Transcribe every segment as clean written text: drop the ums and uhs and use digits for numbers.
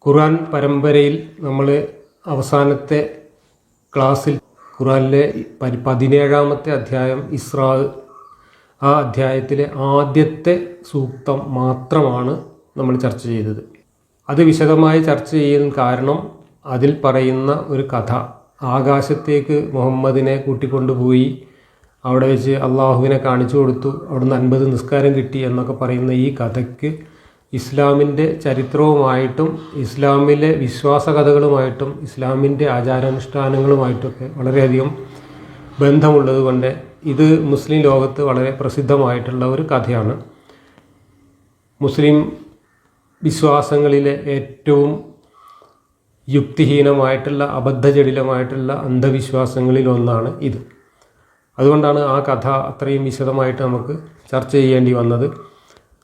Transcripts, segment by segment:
ഖുർആൻ പരമ്പരയിൽ നമ്മൾ അവസാനത്തെ ക്ലാസ്സിൽ ഖുർആനിലെ 17-ാമത്തെ അധ്യായം ഇസ്രാ, ആ അധ്യായത്തിലെ ആദ്യത്തെ സൂക്തം മാത്രമാണ് നമ്മൾ ചർച്ച ചെയ്തത്. അത് വിശദമായി ചർച്ച ചെയ്യാൻ കാരണം അതിൽ പറയുന്ന ഒരു കഥ, ആകാശത്തേക്ക് മുഹമ്മദിനെ കൂട്ടിക്കൊണ്ടുപോയി അവിടെ വെച്ച് അള്ളാഹുവിനെ കാണിച്ചു കൊടുത്തു, അവിടുന്ന് 50 നിസ്കാരം കിട്ടി എന്നൊക്കെ പറയുന്ന ഈ കഥയ്ക്ക് ഇസ്ലാമിൻ്റെ ചരിത്രവുമായിട്ടും ഇസ്ലാമിലെ വിശ്വാസകഥകളുമായിട്ടും ഇസ്ലാമിൻ്റെ ആചാരാനുഷ്ഠാനങ്ങളുമായിട്ടൊക്കെ വളരെയധികം ബന്ധമുള്ളത് കൊണ്ട് ഇത് മുസ്ലിം ലോകത്ത് വളരെ പ്രസിദ്ധമായിട്ടുള്ള ഒരു കഥയാണ്. മുസ്ലിം വിശ്വാസങ്ങളിലെ ഏറ്റവും യുക്തിഹീനമായിട്ടുള്ള അബദ്ധജടിലമായിട്ടുള്ള അന്ധവിശ്വാസങ്ങളിൽ ഒന്നാണ് ഇത്. അതുകൊണ്ടാണ് ആ കഥ അത്രയും വിശദമായിട്ട് നമുക്ക് ചർച്ച ചെയ്യേണ്ടി വന്നത്.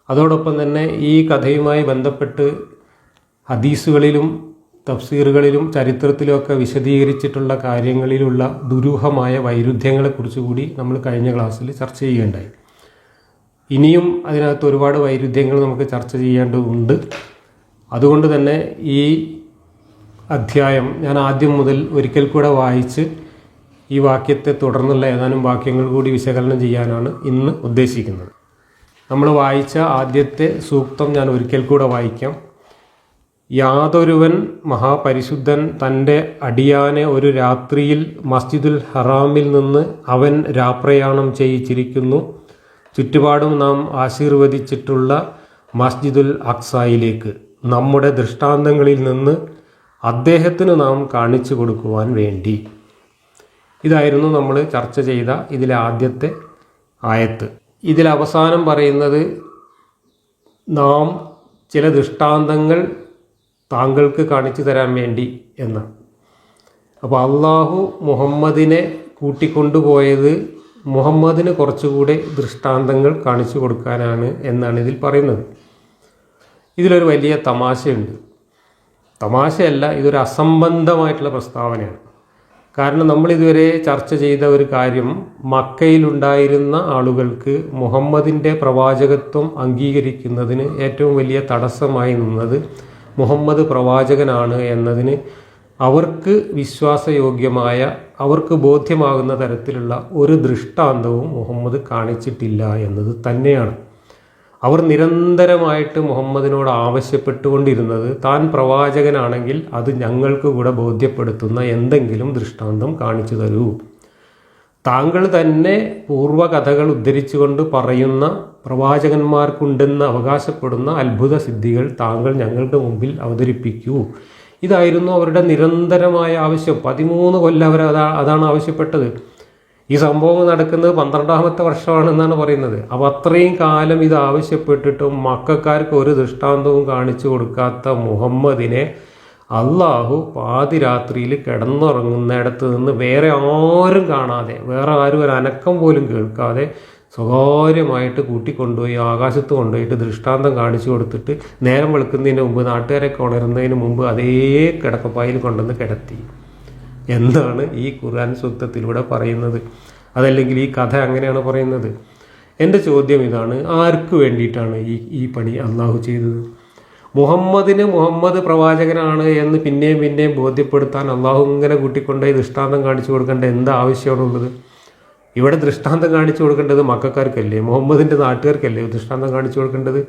അതോടൊപ്പം തന്നെ ഈ കഥയുമായി ബന്ധപ്പെട്ട് ഹദീസുകളിലും തഫ്സീറുകളിലും ചരിത്രത്തിലുമൊക്കെ വിശദീകരിച്ചിട്ടുള്ള കാര്യങ്ങളിലുള്ള ദുരൂഹമായ വൈരുദ്ധ്യങ്ങളെക്കുറിച്ച് കൂടി നമ്മൾ കഴിഞ്ഞ ക്ലാസ്സിൽ ചർച്ച ചെയ്യുകയുണ്ടായി. ഇനിയും അതിനകത്ത് ഒരുപാട് വൈരുദ്ധ്യങ്ങൾ നമുക്ക് ചർച്ച ചെയ്യേണ്ടതുണ്ട്. അതുകൊണ്ട് തന്നെ ഈ അധ്യായം ഞാൻ ആദ്യം മുതൽ ഒരിക്കൽ കൂടെ വായിച്ച് ഈ വാക്യത്തെ തുടർന്നുള്ള ഏതാനും വാക്യങ്ങൾ കൂടി വിശകലനം ചെയ്യാനാണ് ഇന്ന് ഉദ്ദേശിക്കുന്നത്. നമ്മൾ വായിച്ച ആദ്യത്തെ സൂക്തം ഞാൻ ഒരിക്കൽ കൂടെ വായിക്കാം. യാതൊരുവൻ മഹാപരിശുദ്ധൻ തൻ്റെ അടിയാനെ ഒരു രാത്രിയിൽ മസ്ജിദുൽ ഹറാമിൽ നിന്ന് അവൻ രാപ്രയാണം ചെയ്യിച്ചിരിക്കുന്നു. ചുറ്റുപാടും നാം ആശീർവദിച്ചിട്ടുള്ള മസ്ജിദുൽ അക്സായിലേക്ക് നമ്മുടെ ദൃഷ്ടാന്തങ്ങളിൽ നിന്ന് അദ്ദേഹത്തിന് നാം കാണിച്ചു കൊടുക്കുവാൻ വേണ്ടി. ഇതായിരുന്നു നമ്മൾ ചർച്ച ചെയ്ത ഇതിലെ ആദ്യത്തെ ആയത്ത്. ഇതിൽ അവസാനം പറയുന്നത് നാം ചില ദൃഷ്ടാന്തങ്ങൾ താങ്കൾക്ക് കാണിച്ചു തരാൻ വേണ്ടി എന്നാണ്. അപ്പോൾ അള്ളാഹു മുഹമ്മദിനെ കൂട്ടിക്കൊണ്ടുപോയത് മുഹമ്മദിന് കുറച്ചുകൂടെ ദൃഷ്ടാന്തങ്ങൾ കാണിച്ചു കൊടുക്കാനാണ് എന്നാണ് ഇതിൽ പറയുന്നത്. ഇതിലൊരു വലിയ തമാശയുണ്ട്. തമാശയല്ല, ഇതൊരു അസംബന്ധമായിട്ടുള്ള പ്രസ്താവനയാണ്. കാരണം നമ്മളിതുവരെ ചർച്ച ചെയ്ത ഒരു കാര്യം, മക്കയിലുണ്ടായിരുന്ന ആളുകൾക്ക് മുഹമ്മദിൻ്റെ പ്രവാചകത്വം അംഗീകരിക്കുന്നതിന് ഏറ്റവും വലിയ തടസ്സമായി നിന്നത് മുഹമ്മദ് പ്രവാചകനാണ് എന്നതിന് അവർക്ക് വിശ്വാസയോഗ്യമായ, അവർക്ക് ബോധ്യമാകുന്ന തരത്തിലുള്ള ഒരു ദൃഷ്ടാന്തവും മുഹമ്മദ് കാണിച്ചിട്ടില്ല എന്നത് തന്നെയാണ്. അവർ നിരന്തരമായിട്ട് മുഹമ്മദിനോട് ആവശ്യപ്പെട്ടുകൊണ്ടിരുന്നത് താൻ പ്രവാചകനാണെങ്കിൽ അത് ഞങ്ങൾക്ക് കൂടെ ബോധ്യപ്പെടുത്തുന്ന എന്തെങ്കിലും ദൃഷ്ടാന്തം കാണിച്ചു തരൂ. താങ്കൾ തന്നെ പൂർവ്വകഥകൾ ഉദ്ധരിച്ചുകൊണ്ട് പറയുന്ന പ്രവാചകന്മാർക്കുണ്ടെന്ന് അവകാശപ്പെടുന്ന അത്ഭുത സിദ്ധികൾ താങ്കൾ ഞങ്ങളുടെ മുമ്പിൽ അവതരിപ്പിക്കൂ. ഇതായിരുന്നു അവരുടെ നിരന്തരമായ ആവശ്യം. 13 കൊല്ലം അവർ അതാണ് ആവശ്യപ്പെട്ടത്. ഈ സംഭവം നടക്കുന്നത് 12-ാമത്തെ വർഷമാണെന്നാണ് പറയുന്നത്. അപ്പോൾ അത്രയും കാലം ഇത് ആവശ്യപ്പെട്ടിട്ടും മക്കക്കാർക്ക് ഒരു ദൃഷ്ടാന്തവും കാണിച്ചു കൊടുക്കാത്ത മുഹമ്മദിനെ അള്ളാഹു പാതിരാത്രിയിൽ കിടന്നുറങ്ങുന്നിടത്ത് നിന്ന് വേറെ ആരും കാണാതെ, വേറെ ആരും ഒരു അനക്കം പോലും കേൾക്കാതെ സ്വകാര്യമായിട്ട് കൂട്ടിക്കൊണ്ടുപോയി ആകാശത്ത് കൊണ്ടുപോയിട്ട് ദൃഷ്ടാന്തം കാണിച്ചു കൊടുത്തിട്ട് നേരം വെളുക്കുന്നതിന് മുമ്പ്, നാട്ടുകാരൊക്കെ ഉണരുന്നതിന് മുമ്പ് അതേ കിടക്കപ്പായിൽ കൊണ്ടുവന്ന് കിടത്തി എന്നാണ് ഈ ഖുർആൻ സൂക്തത്തിലൂടെ പറയുന്നത്. അതല്ലെങ്കിൽ ഈ കഥ അങ്ങനെയാണ് പറയുന്നത്. എൻ്റെ ചോദ്യം ഇതാണ്, ആർക്ക് വേണ്ടിയിട്ടാണ് ഈ പണി അള്ളാഹു ചെയ്തത്? മുഹമ്മദ് പ്രവാചകനാണ് എന്ന് പിന്നെയും ബോധ്യപ്പെടുത്താൻ അള്ളാഹു ഇങ്ങനെ കൂട്ടിക്കൊണ്ടുപോയി ദൃഷ്ടാന്തം കാണിച്ചു കൊടുക്കേണ്ട എന്താ ആവശ്യമാണുള്ളത്? ഇവിടെ ദൃഷ്ടാന്തം കാണിച്ചു കൊടുക്കേണ്ടത് മക്കൾക്കാർക്കല്ലേ, മുഹമ്മദിൻ്റെ നാട്ടുകാർക്കല്ലേ ദൃഷ്ടാന്തം കാണിച്ചു കൊടുക്കേണ്ടത്?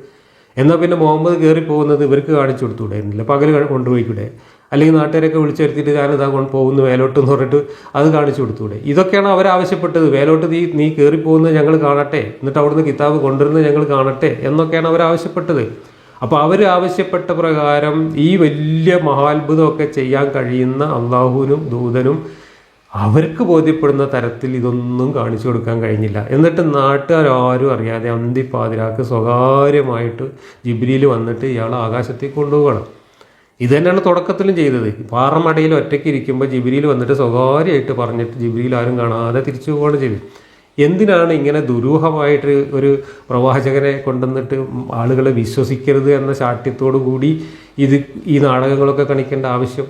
എന്നാൽ പിന്നെ മുഹമ്മദ് കയറിപ്പോകുന്നത് ഇവർക്ക് കാണിച്ചു കൊടുത്തുകൂടായിരുന്നില്ല? പകൽ കൊണ്ടുപോയിക്കൂടെ? അല്ലെങ്കിൽ നാട്ടുകാരൊക്കെ വിളിച്ചെടുത്തിട്ട് ഞാനിതാ പോകുന്നു വേലോട്ട് എന്ന് പറഞ്ഞിട്ട് അത് കാണിച്ചു കൊടുത്തുകൂടെ? ഇതൊക്കെയാണ് അവരാവശ്യപ്പെട്ടത്. വേലോട്ട് നീ കയറിപ്പോകുന്നത് ഞങ്ങൾ കാണട്ടെ, എന്നിട്ട് അവിടുന്ന് കിതാബ് കൊണ്ടുവരുന്നത് ഞങ്ങൾ കാണട്ടെ എന്നൊക്കെയാണ് അവരാവശ്യപ്പെട്ടത്. അപ്പോൾ അവർ ആവശ്യപ്പെട്ട പ്രകാരം ഈ വലിയ മഹാത്ഭുതമൊക്കെ ചെയ്യാൻ കഴിയുന്ന അള്ളാഹുവിനും ദൂതനും അവർക്ക് ബോധ്യപ്പെടുന്ന തരത്തിൽ ഇതൊന്നും കാണിച്ചു കൊടുക്കാൻ കഴിഞ്ഞില്ല. എന്നിട്ട് നാട്ടുകാരും അറിയാതെ അന്തിപ്പാതിരാക്ക് സ്വകാര്യമായിട്ട് ജിബ്രീൽ വന്നിട്ട് ഇയാൾ ആകാശത്തേക്ക് കൊണ്ടുപോകണം. ഇത് തന്നെയാണ് തുടക്കത്തിലും ചെയ്തത്. പാറമടയിൽ ഒറ്റയ്ക്ക് ഇരിക്കുമ്പോൾ ജിബ്രീൽ വന്നിട്ട് സ്വകാര്യമായിട്ട് പറഞ്ഞിട്ട് ജിബ്രീൽ ആരും കാണാതെ തിരിച്ചു പോവുകയാണ് ചെയ്തത്. എന്തിനാണ് ഇങ്ങനെ ദുരൂഹമായിട്ട് ഒരു പ്രവാചകനെ കൊണ്ടുവന്നിട്ട് ആളുകളെ വിശ്വസിക്കരുത് എന്ന ശാഠ്യത്തോടു കൂടി ഈ നാടകങ്ങളൊക്കെ കാണിക്കേണ്ട ആവശ്യം?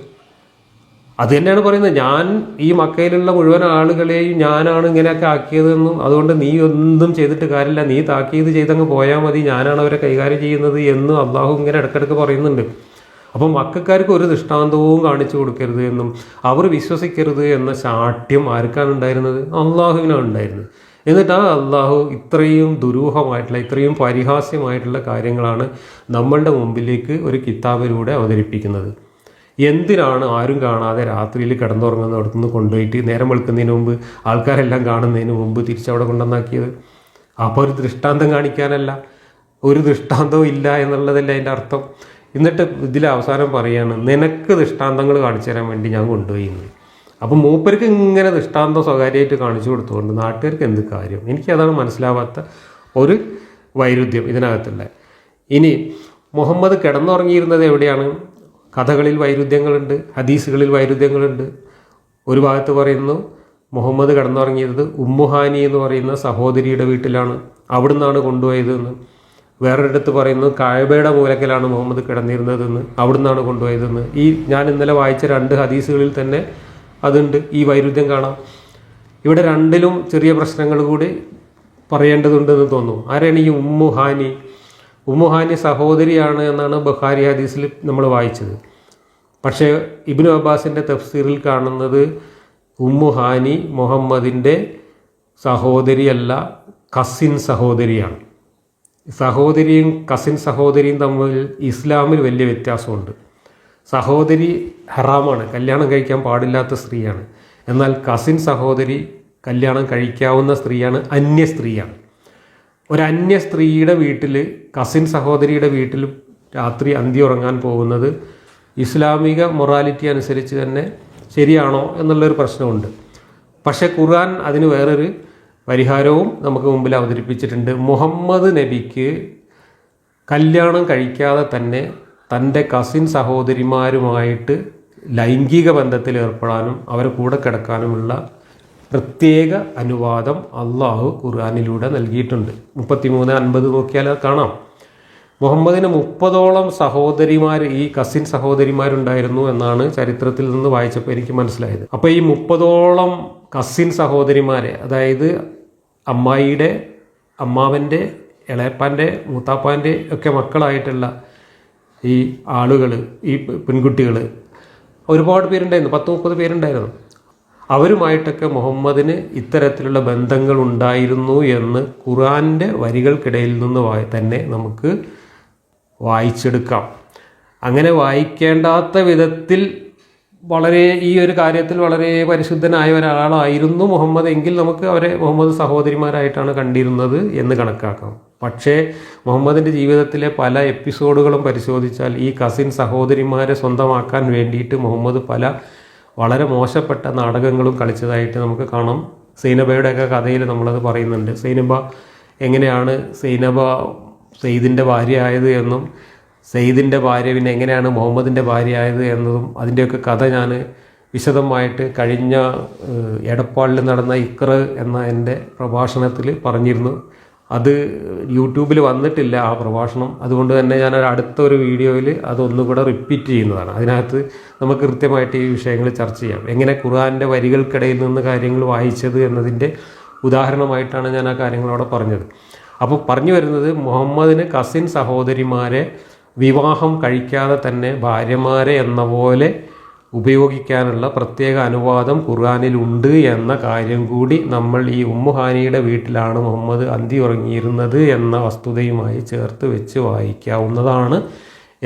അത് തന്നെയാണ് പറയുന്നത്. ഞാൻ ഈ മക്കയിലുള്ള മുഴുവൻ ആളുകളെയും ഞാനാണ് ഇങ്ങനെയൊക്കെ ആക്കിയതെന്നും അതുകൊണ്ട് നീ ഒന്നും ചെയ്തിട്ട് കാര്യമില്ല, നീ താക്കീത് ചെയ്തങ്ങ് പോയാൽ മതി, ഞാനാണ് അവരെ കൈകാര്യം ചെയ്യുന്നത് എന്ന് അള്ളാഹു ഇങ്ങനെ ഇടയ്ക്കിടയ്ക്ക് പറയുന്നുണ്ട്. അപ്പം മക്കാർക്ക് ഒരു ദൃഷ്ടാന്തവും കാണിച്ചു കൊടുക്കരുത് എന്നും അവർ വിശ്വസിക്കരുത് എന്ന ശാഠ്യം ആർക്കാണ് ഉണ്ടായിരുന്നത്? അള്ളാഹുവിനാണ് ഉണ്ടായിരുന്നത്. എന്നിട്ട് ആ അള്ളാഹു ഇത്രയും ദുരൂഹമായിട്ടുള്ള, ഇത്രയും പരിഹാസ്യമായിട്ടുള്ള കാര്യങ്ങളാണ് നമ്മളുടെ മുമ്പിലേക്ക് ഒരു കിതാബിലൂടെ അവതരിപ്പിക്കുന്നത്. എന്തിനാണ് ആരും കാണാതെ രാത്രിയിൽ കിടന്നുറങ്ങുന്നിടത്തുനിന്ന് കൊണ്ടുപോയിട്ട് നേരം വെളുക്കുന്നതിന് മുമ്പ്, ആൾക്കാരെല്ലാം കാണുന്നതിന് മുമ്പ് തിരിച്ചവിടെ കൊണ്ടുവന്നാക്കിയത്? അപ്പോൾ ഒരു ദൃഷ്ടാന്തം കാണിക്കാനല്ല, ഒരു ദൃഷ്ടാന്തവും ഇല്ല എന്നുള്ളതല്ല അതിൻ്റെ അർത്ഥം. എന്നിട്ട് ഇതിൽ അവസാനം പറയാണ്, നിനക്ക് ദൃഷ്ടാന്തങ്ങൾ കാണിച്ചു തരാൻ വേണ്ടി ഞാൻ കൊണ്ടുപോയി. അപ്പം മൂപ്പർക്ക് ഇങ്ങനെ ദൃഷ്ടാന്തം സ്വകാര്യമായിട്ട് കാണിച്ചു കൊടുത്തുകൊണ്ട് നാട്ടുകാർക്ക് എന്ത് കാര്യം? എനിക്കതാണ് മനസ്സിലാവാത്ത ഒരു വൈരുദ്ധ്യം ഇതിനകത്തുള്ള. ഇനി മുഹമ്മദ് കിടന്നുറങ്ങിയിരുന്നത് എവിടെയാണ്? കഥകളിൽ വൈരുദ്ധ്യങ്ങളുണ്ട്, ഹദീസുകളിൽ വൈരുദ്ധ്യങ്ങളുണ്ട്. ഒരു ഭാഗത്ത് പറയുന്നു മുഹമ്മദ് കിടന്നുറങ്ങിയത് ഉമ്മുഹാനി എന്ന് പറയുന്ന സഹോദരിയുടെ വീട്ടിലാണ്, അവിടുന്നാണ് കൊണ്ടുപോയതെന്ന്. വേറൊരിടത്ത് പറയുന്നു കഅബയുടെ മൂലക്കലാണ് മുഹമ്മദ് കിടന്നിരുന്നതെന്ന്, അവിടുന്നാണ് കൊണ്ടുപോയതെന്ന്. ഈ ഞാൻ ഇന്നലെ വായിച്ച 2 ഹദീസുകളിൽ തന്നെ അതുണ്ട്, ഈ വൈരുദ്ധ്യം കാണാം. ഇവിടെ രണ്ടിലും ചെറിയ പ്രശ്നങ്ങൾ കൂടി പറയേണ്ടതുണ്ടെന്ന് തോന്നുന്നു. ആരാണ് ഈ ഉമ്മുഹാനി? ഉമ്മുഹാനി സഹോദരിയാണ് എന്നാണ് ബുഖാരി ഹദീസിൽ നമ്മൾ വായിച്ചത്. പക്ഷേ ഇബ്നു അബ്ബാസിൻ്റെ തഫ്സീറിൽ കാണുന്നത് ഉമ്മുഹാനി മുഹമ്മദിൻ്റെ സഹോദരിയല്ല, കസിൻ സഹോദരിയാണ്. സഹോദരിയും കസിൻ സഹോദരിയും തമ്മിൽ ഇസ്ലാമിൽ വലിയ വ്യത്യാസമുണ്ട്. സഹോദരി ഹറാമാണ്, കല്യാണം കഴിക്കാൻ പാടില്ലാത്ത സ്ത്രീയാണ്. എന്നാൽ കസിൻ സഹോദരി കല്യാണം കഴിക്കാവുന്ന സ്ത്രീയാണ്, അന്യ സ്ത്രീയാണ്. ഒരു അന്യ സ്ത്രീയുടെ വീട്ടിൽ, കസിൻ സഹോദരിയുടെ വീട്ടിൽ രാത്രി അന്തി ഉറങ്ങാൻ പോകുന്നത് ഇസ്ലാമിക മൊറാലിറ്റി അനുസരിച്ച് തന്നെ ശരിയാണോ എന്നുള്ളൊരു പ്രശ്നമുണ്ട്. പക്ഷേ ഖുർആൻ അതിന് വേറൊരു പരിഹാരവും നമുക്ക് മുമ്പിൽ അവതരിപ്പിച്ചിട്ടുണ്ട്. മുഹമ്മദ് നബിക്ക് കല്യാണം കഴിക്കാതെ തന്നെ തൻ്റെ കസിൻ സഹോദരിമാരുമായിട്ട് ലൈംഗിക ബന്ധത്തിൽ ഏർപ്പെടാനും അവരെ കൂടെ കിടക്കാനുമുള്ള പ്രത്യേക അനുവാദം അള്ളാഹു ഖുർആനിലൂടെ നൽകിയിട്ടുണ്ട്. 33:50 നോക്കിയാൽ കാണാം. മുഹമ്മദിന് 30ഓളം സഹോദരിമാർ, ഈ കസിൻ സഹോദരിമാരുണ്ടായിരുന്നു എന്നാണ് ചരിത്രത്തിൽ നിന്ന് വായിച്ചപ്പോൾ എനിക്ക് മനസ്സിലായത്. അപ്പോൾ ഈ 30ഓളം കസിൻ സഹോദരിമാരെ, അതായത് അമ്മായിയുടെ, അമ്മാവൻ്റെ, ഇളയപ്പാൻ്റെ, മൂത്താപ്പാൻ്റെ ഒക്കെ മക്കളായിട്ടുള്ള ഈ ആളുകൾ, ഈ പെൺകുട്ടികൾ ഒരുപാട് പേരുണ്ടായിരുന്നു, 10-30 പേരുണ്ടായിരുന്നു. അവരുമായിട്ടൊക്കെ മുഹമ്മദിന് ഇത്തരത്തിലുള്ള ബന്ധങ്ങൾ ഉണ്ടായിരുന്നു എന്ന് ഖുർആൻ്റെ വരികൾക്കിടയിൽ നിന്ന് തന്നെ നമുക്ക് വായിച്ചെടുക്കാം. അങ്ങനെ വായിക്കേണ്ടാത്ത വിധത്തിൽ വളരെ ഈ ഒരു കാര്യത്തിൽ വളരെ പരിശുദ്ധനായ ഒരാളായിരുന്നു മുഹമ്മദ് എങ്കിൽ നമുക്ക് അവരെ മുഹമ്മദ് സഹോദരിമാരായിട്ടാണ് കണ്ടിരുന്നത് എന്ന് കണക്കാക്കാം. പക്ഷേ മുഹമ്മദിൻ്റെ ജീവിതത്തിലെ പല എപ്പിസോഡുകളും പരിശോധിച്ചാൽ ഈ കസിൻ സഹോദരിമാരെ സ്വന്തമാക്കാൻ വേണ്ടിയിട്ട് മുഹമ്മദ് പല വളരെ മോശപ്പെട്ട നാടകങ്ങളും കളിച്ചതായിട്ട് നമുക്ക് കാണാം. സൈനബയുടെയൊക്കെ കഥയിൽ നമ്മളത് പറയുന്നുണ്ട്. സൈനബ എങ്ങനെയാണ് സെയ്ദിൻ്റെ ഭാര്യയായത് എന്നും സെയ്ദിൻ്റെ ഭാര്യ പിന്നെ എങ്ങനെയാണ് മുഹമ്മദിൻ്റെ ഭാര്യയായത് എന്നതും അതിൻ്റെയൊക്കെ കഥ ഞാൻ വിശദമായിട്ട് കഴിഞ്ഞ എടപ്പാളിൽ നടന്ന ഇഖ്റ എന്ന എൻ്റെ പ്രഭാഷണത്തിൽ പറഞ്ഞിരുന്നു. അത് യൂട്യൂബിൽ വന്നിട്ടില്ല ആ പ്രഭാഷണം. അതുകൊണ്ട് തന്നെ ഞാൻ അടുത്തൊരു വീഡിയോയിൽ അതൊന്നുകൂടെ റിപ്പീറ്റ് ചെയ്യുന്നതാണ്. അതിനകത്ത് നമുക്ക് കൃത്യമായിട്ട് ഈ വിഷയങ്ങൾ ചർച്ച ചെയ്യാം. എങ്ങനെ ഖുർആൻ്റെ വരികൾക്കിടയിൽ നിന്ന് കാര്യങ്ങൾ വായിച്ചത് എന്നതിൻ്റെ ഉദാഹരണമായിട്ടാണ് ഞാൻ ആ കാര്യങ്ങളവിടെ പറഞ്ഞത്. അപ്പോൾ പറഞ്ഞു വരുന്നത്, മുഹമ്മദിന് കസിൻ സഹോദരിമാരെ വിവാഹം കഴിക്കാതെ തന്നെ ഭാര്യമാരെ എന്ന പോലെ ഉപയോഗിക്കാനുള്ള പ്രത്യേക അനുവാദം ഖുർആനിലുണ്ട് എന്ന കാര്യം കൂടി നമ്മൾ ഈ ഉമ്മുഹാനിയുടെ വീട്ടിലാണ് മുഹമ്മദ് അന്തി ഉറങ്ങിയിരുന്നത് എന്ന വസ്തുതയുമായി ചേർത്ത് വെച്ച് വായിക്കാവുന്നതാണ്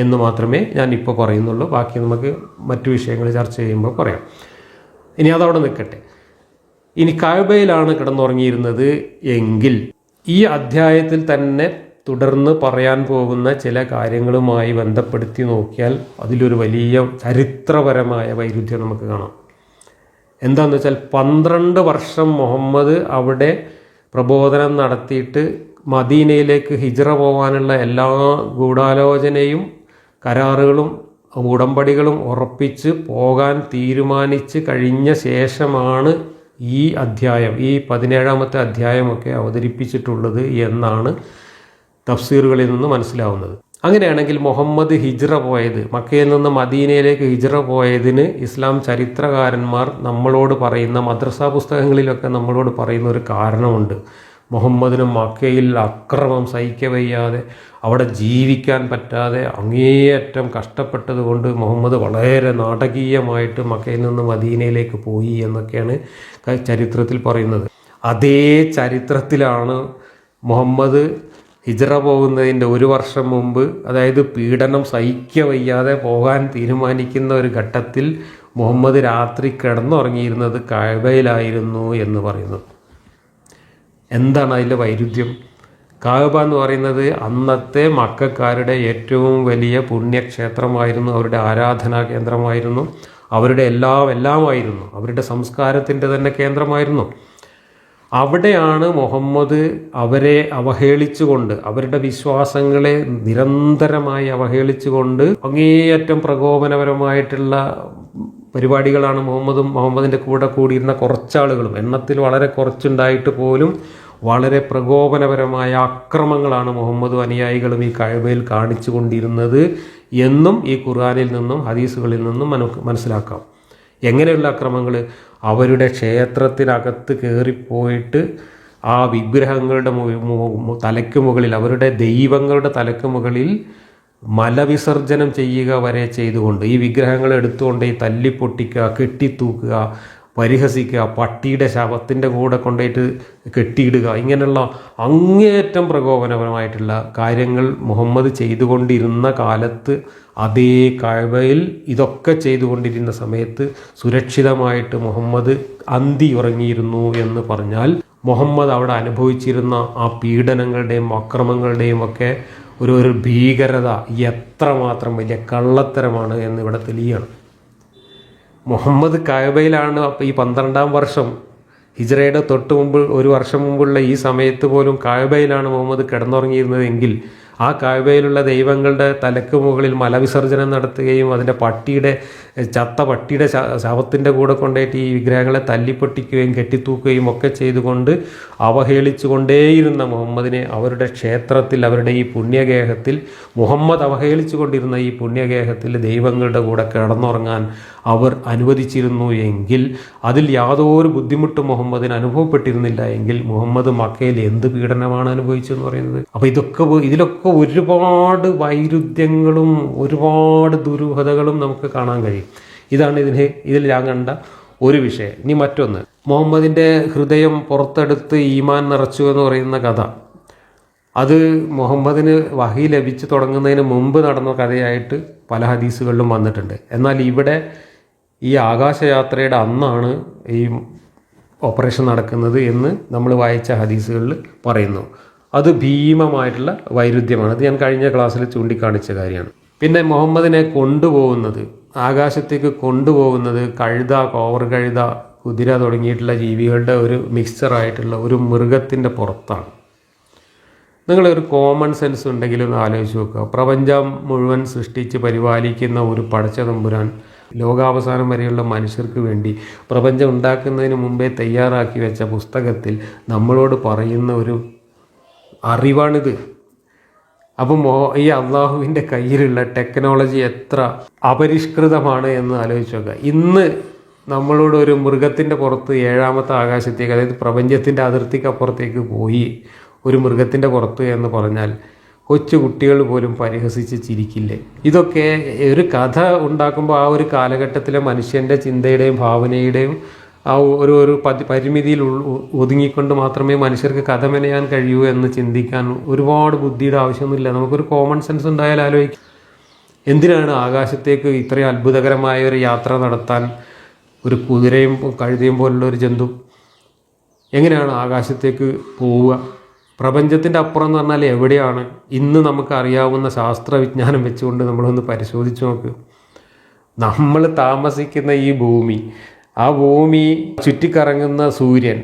എന്ന് മാത്രമേ ഞാൻ ഇപ്പോൾ പറയുന്നുള്ളൂ. ബാക്കി നമുക്ക് മറ്റു വിഷയങ്ങൾ ചർച്ച ചെയ്യുമ്പോൾ പറയാം. ഇനി അതവിടെ നിൽക്കട്ടെ. ഇനി കഅബയിലാണ് കിടന്നുറങ്ങിയിരുന്നത് എങ്കിൽ ഈ അധ്യായത്തിൽ തന്നെ തുടർന്ന് പറയാൻ പോകുന്ന ചില കാര്യങ്ങളുമായി ബന്ധപ്പെടുത്തി നോക്കിയാൽ അതിലൊരു വലിയ ചരിത്രപരമായ വൈരുദ്ധ്യം നമുക്ക് കാണാം. എന്താണെന്ന് വെച്ചാൽ 12 വർഷം മുഹമ്മദ് അവിടെ പ്രബോധനം നടത്തിയിട്ട് മദീനയിലേക്ക് ഹിജ്റ പോകാനുള്ള എല്ലാ ഗൂഢാലോചനയും കരാറുകളും ഉടമ്പടികളും ഉറപ്പിച്ച് പോകാൻ തീരുമാനിച്ച് കഴിഞ്ഞ ശേഷമാണ് ഈ അധ്യായം, ഈ 17ാമത്തെ അധ്യായമൊക്കെ അവതരിപ്പിച്ചിട്ടുള്ളത് എന്നാണ് തഫ്സീറുകളിൽ നിന്ന് മനസ്സിലാവുന്നത്. അങ്ങനെയാണെങ്കിൽ മുഹമ്മദ് ഹിജ്റ പോയത്, മക്കയിൽ നിന്ന് മദീനയിലേക്ക് ഹിജ്റ പോയതിന് ഇസ്ലാം ചരിത്രകാരന്മാർ നമ്മളോട് പറയുന്ന, മദ്രസ പുസ്തകങ്ങളിലൊക്കെ നമ്മളോട് പറയുന്ന ഒരു കാരണമുണ്ട്. മുഹമ്മദിന് മക്കയിൽ അക്രമം സഹിക്കവയ്യാതെ അവിടെ ജീവിക്കാൻ പറ്റാതെ അങ്ങേയറ്റം കഷ്ടപ്പെട്ടത് കൊണ്ട് മുഹമ്മദ് വളരെ നാടകീയമായിട്ട് മക്കയിൽ നിന്ന് മദീനയിലേക്ക് പോയി എന്നൊക്കെയാണ് ചരിത്രത്തിൽ പറയുന്നത്. അതേ ചരിത്രത്തിലാണ് മുഹമ്മദ് ഹിജ്റ പോകുന്നതിൻ്റെ 1 വർഷം മുമ്പ്, അതായത് പീഡനം സഹിക്കവയ്യാതെ പോകാൻ തീരുമാനിക്കുന്ന ഒരു ഘട്ടത്തിൽ മുഹമ്മദ് രാത്രി കിടന്നുറങ്ങിയിരുന്നത് കഅബയിലായിരുന്നു എന്ന് പറയുന്നത്. എന്താണ് അതിൻ്റെ വൈരുദ്ധ്യം? കഅബ എന്ന് പറയുന്നത് അന്നത്തെ മക്കക്കാരുടെ ഏറ്റവും വലിയ പുണ്യക്ഷേത്രമായിരുന്നു, അവരുടെ ആരാധനാ കേന്ദ്രമായിരുന്നു, അവരുടെ എല്ലാമായിരുന്നു, അവരുടെ സംസ്കാരത്തിൻ്റെ തന്നെ കേന്ദ്രമായിരുന്നു. അവിടെയാണ് മുഹമ്മദ് അവരെ അവഹേളിച്ചുകൊണ്ട്, അവരുടെ വിശ്വാസങ്ങളെ നിരന്തരമായി അവഹേളിച്ചുകൊണ്ട് അങ്ങേയറ്റം പ്രകോപനപരമായിട്ടുള്ള പരിപാടികളാണ് മുഹമ്മദിൻ്റെ കൂടെ കൂടിയിരുന്ന കുറച്ചാളുകളും, എണ്ണത്തിൽ വളരെ കുറച്ചുണ്ടായിട്ട് പോലും വളരെ പ്രകോപനപരമായ അക്രമങ്ങളാണ് മുഹമ്മദും അനുയായികളും ഈ കഅബയിൽ കാണിച്ചു കൊണ്ടിരുന്നത് എന്നും ഈ ഖുർആനിൽ നിന്നും ഹദീസുകളിൽ നിന്നും മനസ്സിലാക്കാം. എങ്ങനെയുള്ള അക്രമങ്ങൾ? അവരുടെ ക്ഷേത്രത്തിനകത്ത് കയറിപ്പോയിട്ട് ആ വിഗ്രഹങ്ങളുടെ തലയ്ക്ക് മുകളിൽ, അവരുടെ ദൈവങ്ങളുടെ തലയ്ക്ക് മുകളിൽ മലവിസർജനം ചെയ്യുക വരെ ചെയ്തുകൊണ്ട്, ഈ വിഗ്രഹങ്ങൾ എടുത്തുകൊണ്ട് ഈ തല്ലിപ്പൊട്ടിക്കുക, കെട്ടിത്തൂക്കുക, പരിഹസിക്കുക, പട്ടിയുടെ ശവത്തിൻ്റെ കൂടെ കൊണ്ടുപോയിട്ട് കെട്ടിയിടുക, ഇങ്ങനെയുള്ള അങ്ങേയറ്റം പ്രകോപനപരമായിട്ടുള്ള കാര്യങ്ങൾ മുഹമ്മദ് ചെയ്തുകൊണ്ടിരുന്ന കാലത്ത്, അതേ കഅബയിൽ ഇതൊക്കെ ചെയ്തുകൊണ്ടിരുന്ന സമയത്ത് സുരക്ഷിതമായിട്ട് മുഹമ്മദ് അന്തി ഉറങ്ങിയിരുന്നു എന്ന് പറഞ്ഞാൽ, മുഹമ്മദ് അവിടെ അനുഭവിച്ചിരുന്ന ആ പീഡനങ്ങളുടെയും അക്രമങ്ങളുടെയും ഒക്കെ ഒരു ഭീകരത എത്രമാത്രം വലിയ കള്ളത്തരമാണ് എന്നിവിടെ തെളിയാണ്. മുഹമ്മദ് കഅബയിലാണ്. അപ്പോൾ ഈ 12-ാം വർഷം ഹിജ്റയുടെ തൊട്ട് മുമ്പ് 1 വർഷം മുമ്പുള്ള ഈ സമയത്ത് പോലും കഅബയിലാണ് മുഹമ്മദ് കിടന്നുറങ്ങിയിരുന്നതെങ്കിൽ, ആ കഅബയിലുള്ള ദൈവങ്ങളുടെ തലക്ക് മുകളിൽ മലവിസർജനം നടത്തുകയും അതിൻ്റെ ചത്ത പട്ടിയുടെ ശവത്തിൻ്റെ കൂടെ കൊണ്ടുപോയിട്ട് ഈ വിഗ്രഹങ്ങളെ തല്ലിപ്പൊട്ടിക്കുകയും കെട്ടിത്തൂക്കുകയും ഒക്കെ ചെയ്തുകൊണ്ട് അവഹേളിച്ചു കൊണ്ടേയിരുന്ന മുഹമ്മദിനെ അവരുടെ ക്ഷേത്രത്തിൽ, അവരുടെ ഈ പുണ്യഗേഹത്തിൽ, മുഹമ്മദ് അവഹേളിച്ചു കൊണ്ടിരുന്ന ഈ പുണ്യഗേഹത്തിൽ ദൈവങ്ങളുടെ കൂടെ കിടന്നുറങ്ങാൻ അവർ അനുവദിച്ചിരുന്നു എങ്കിൽ, അതിൽ യാതൊരു ബുദ്ധിമുട്ടും മുഹമ്മദിന് അനുഭവപ്പെട്ടിരുന്നില്ല എങ്കിൽ, മുഹമ്മദ് മക്കയിൽ എന്ത് പീഡനമാണ് അനുഭവിച്ചതെന്ന് പറയുന്നത്. അപ്പോൾ ഇതിലൊക്കെ ഒരുപാട് വൈരുദ്ധ്യങ്ങളും ഒരുപാട് ദുരൂഹതകളും നമുക്ക് കാണാൻ കഴിയും. ഇതാണ് ഇതിൽ ഞാൻ കണ്ട ഒരു വിഷയം. ഇനി മറ്റൊന്ന്, മുഹമ്മദിൻ്റെ ഹൃദയം പുറത്തെടുത്ത് ഈമാൻ നിറച്ചു എന്ന് പറയുന്ന കഥ. അത് മുഹമ്മദിന് വഹി ലഭിച്ചു തുടങ്ങുന്നതിന് മുമ്പ് നടന്ന കഥയായിട്ട് പല ഹദീസുകളിലും വന്നിട്ടുണ്ട്. എന്നാൽ ഇവിടെ ഈ ആകാശയാത്രയുടെ അന്നാണ് ഈ ഓപ്പറേഷൻ നടക്കുന്നത് എന്ന് നമ്മൾ വായിച്ച ഹദീസുകളിൽ പറയുന്നു. അത് ഭീമമായിട്ടുള്ള വൈരുദ്ധ്യമാണ്. അത് ഞാൻ കഴിഞ്ഞ ക്ലാസ്സിൽ ചൂണ്ടിക്കാണിച്ച കാര്യമാണ്. പിന്നെ മുഹമ്മദിനെ കൊണ്ടുപോകുന്നത്, ആകാശത്തേക്ക് കൊണ്ടുപോകുന്നത് കഴുത, കോവർ കഴുത, കുതിര തുടങ്ങിയിട്ടുള്ള ജീവികളുടെ ഒരു മിക്സ്ചറായിട്ടുള്ള ഒരു മൃഗത്തിൻ്റെ പുറത്താണ്. നിങ്ങളൊരു കോമൺ സെൻസ് ഉണ്ടെങ്കിൽ ഒന്ന് ആലോചിച്ച് നോക്കുക. പ്രപഞ്ചം മുഴുവൻ സൃഷ്ടിച്ച് പരിപാലിക്കുന്ന ഒരു പടച്ച തമ്പുരാൻ ലോകാവസാനം വരെയുള്ള മനുഷ്യർക്ക് വേണ്ടി പ്രപഞ്ചം ഉണ്ടാക്കുന്നതിന് മുമ്പേ തയ്യാറാക്കി വെച്ച പുസ്തകത്തിൽ നമ്മളോട് പറയുന്ന ഒരു അറിവാണിത്. അപ്പം ഈ അള്ളാഹുവിൻ്റെ കയ്യിലുള്ള ടെക്നോളജി എത്ര അപരിഷ്കൃതമാണ് എന്ന് ആലോചിച്ച് നോക്കുക. ഇന്ന് നമ്മളോട് ഒരു മൃഗത്തിൻ്റെ പുറത്ത് 7ാമത്തെ ആകാശത്തേക്ക്, അതായത് പ്രപഞ്ചത്തിൻ്റെ അതിർത്തിക്കപ്പുറത്തേക്ക് പോയി ഒരു മൃഗത്തിൻ്റെ പുറത്ത് എന്ന് പറഞ്ഞാൽ കൊച്ചു കുട്ടികൾ പോലും പരിഹസിച്ച് ചിരിക്കില്ലേ? ഇതൊക്കെ ഒരു കഥ ഉണ്ടാക്കുമ്പോൾ ആ ഒരു കാലഘട്ടത്തിലെ മനുഷ്യൻ്റെ ചിന്തയുടെയും ഭാവനയുടെയും ആ ഒരു പരിമിതിയിൽ ഒതുങ്ങിക്കൊണ്ട് മാത്രമേ മനുഷ്യർക്ക് കഥ മെനയാൻ കഴിയൂ എന്ന് ചിന്തിക്കാൻ ഒരുപാട് ബുദ്ധിയുടെ ആവശ്യമൊന്നുമില്ല. നമുക്കൊരു കോമൺ സെൻസ് ഉണ്ടായാൽ ആലോചിക്കും, എന്തിനാണ് ആകാശത്തേക്ക് ഇത്രയും അത്ഭുതകരമായ ഒരു യാത്ര നടത്താൻ ഒരു കുതിരയും കഴുതയും പോലുള്ള ഒരു ജന്തു എങ്ങനെയാണ് ആകാശത്തേക്ക് പോവുക? പ്രപഞ്ചത്തിൻ്റെ അപ്പുറം എന്ന് പറഞ്ഞാൽ എവിടെയാണ്? ഇന്ന് നമുക്കറിയാവുന്ന ശാസ്ത്രവിജ്ഞാനം വെച്ചുകൊണ്ട് നമ്മളൊന്ന് പരിശോധിച്ച് നോക്ക്. നമ്മൾ താമസിക്കുന്ന ഈ ഭൂമി, ആ ഭൂമി ചുറ്റിക്കറങ്ങുന്ന സൂര്യൻ,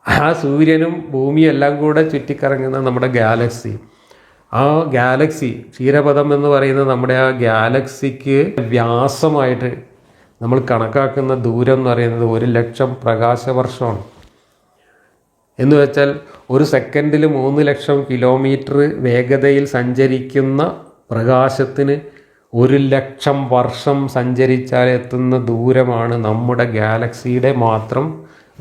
ആ സൂര്യനും ഭൂമിയും എല്ലാം കൂടെ ചുറ്റിക്കറങ്ങുന്ന നമ്മുടെ ഗാലക്സി, ആ ഗാലക്സി ക്ഷീരപഥം എന്ന് പറയുന്ന നമ്മുടെ ആ ഗാലക്സിക്ക് വ്യാസമായിട്ട് നമ്മൾ കണക്കാക്കുന്ന ദൂരം എന്ന് പറയുന്നത് 1,00,000 പ്രകാശവർഷമാണ്. എന്ന് വെച്ചാൽ ഒരു സെക്കൻഡിൽ 3,00,000 കിലോമീറ്റർ വേഗതയിൽ സഞ്ചരിക്കുന്ന പ്രകാശത്തിന് 1,00,000 വർഷം സഞ്ചരിച്ചാൽ എത്തുന്ന ദൂരമാണ് നമ്മുടെ ഗാലക്സിയുടെ മാത്രം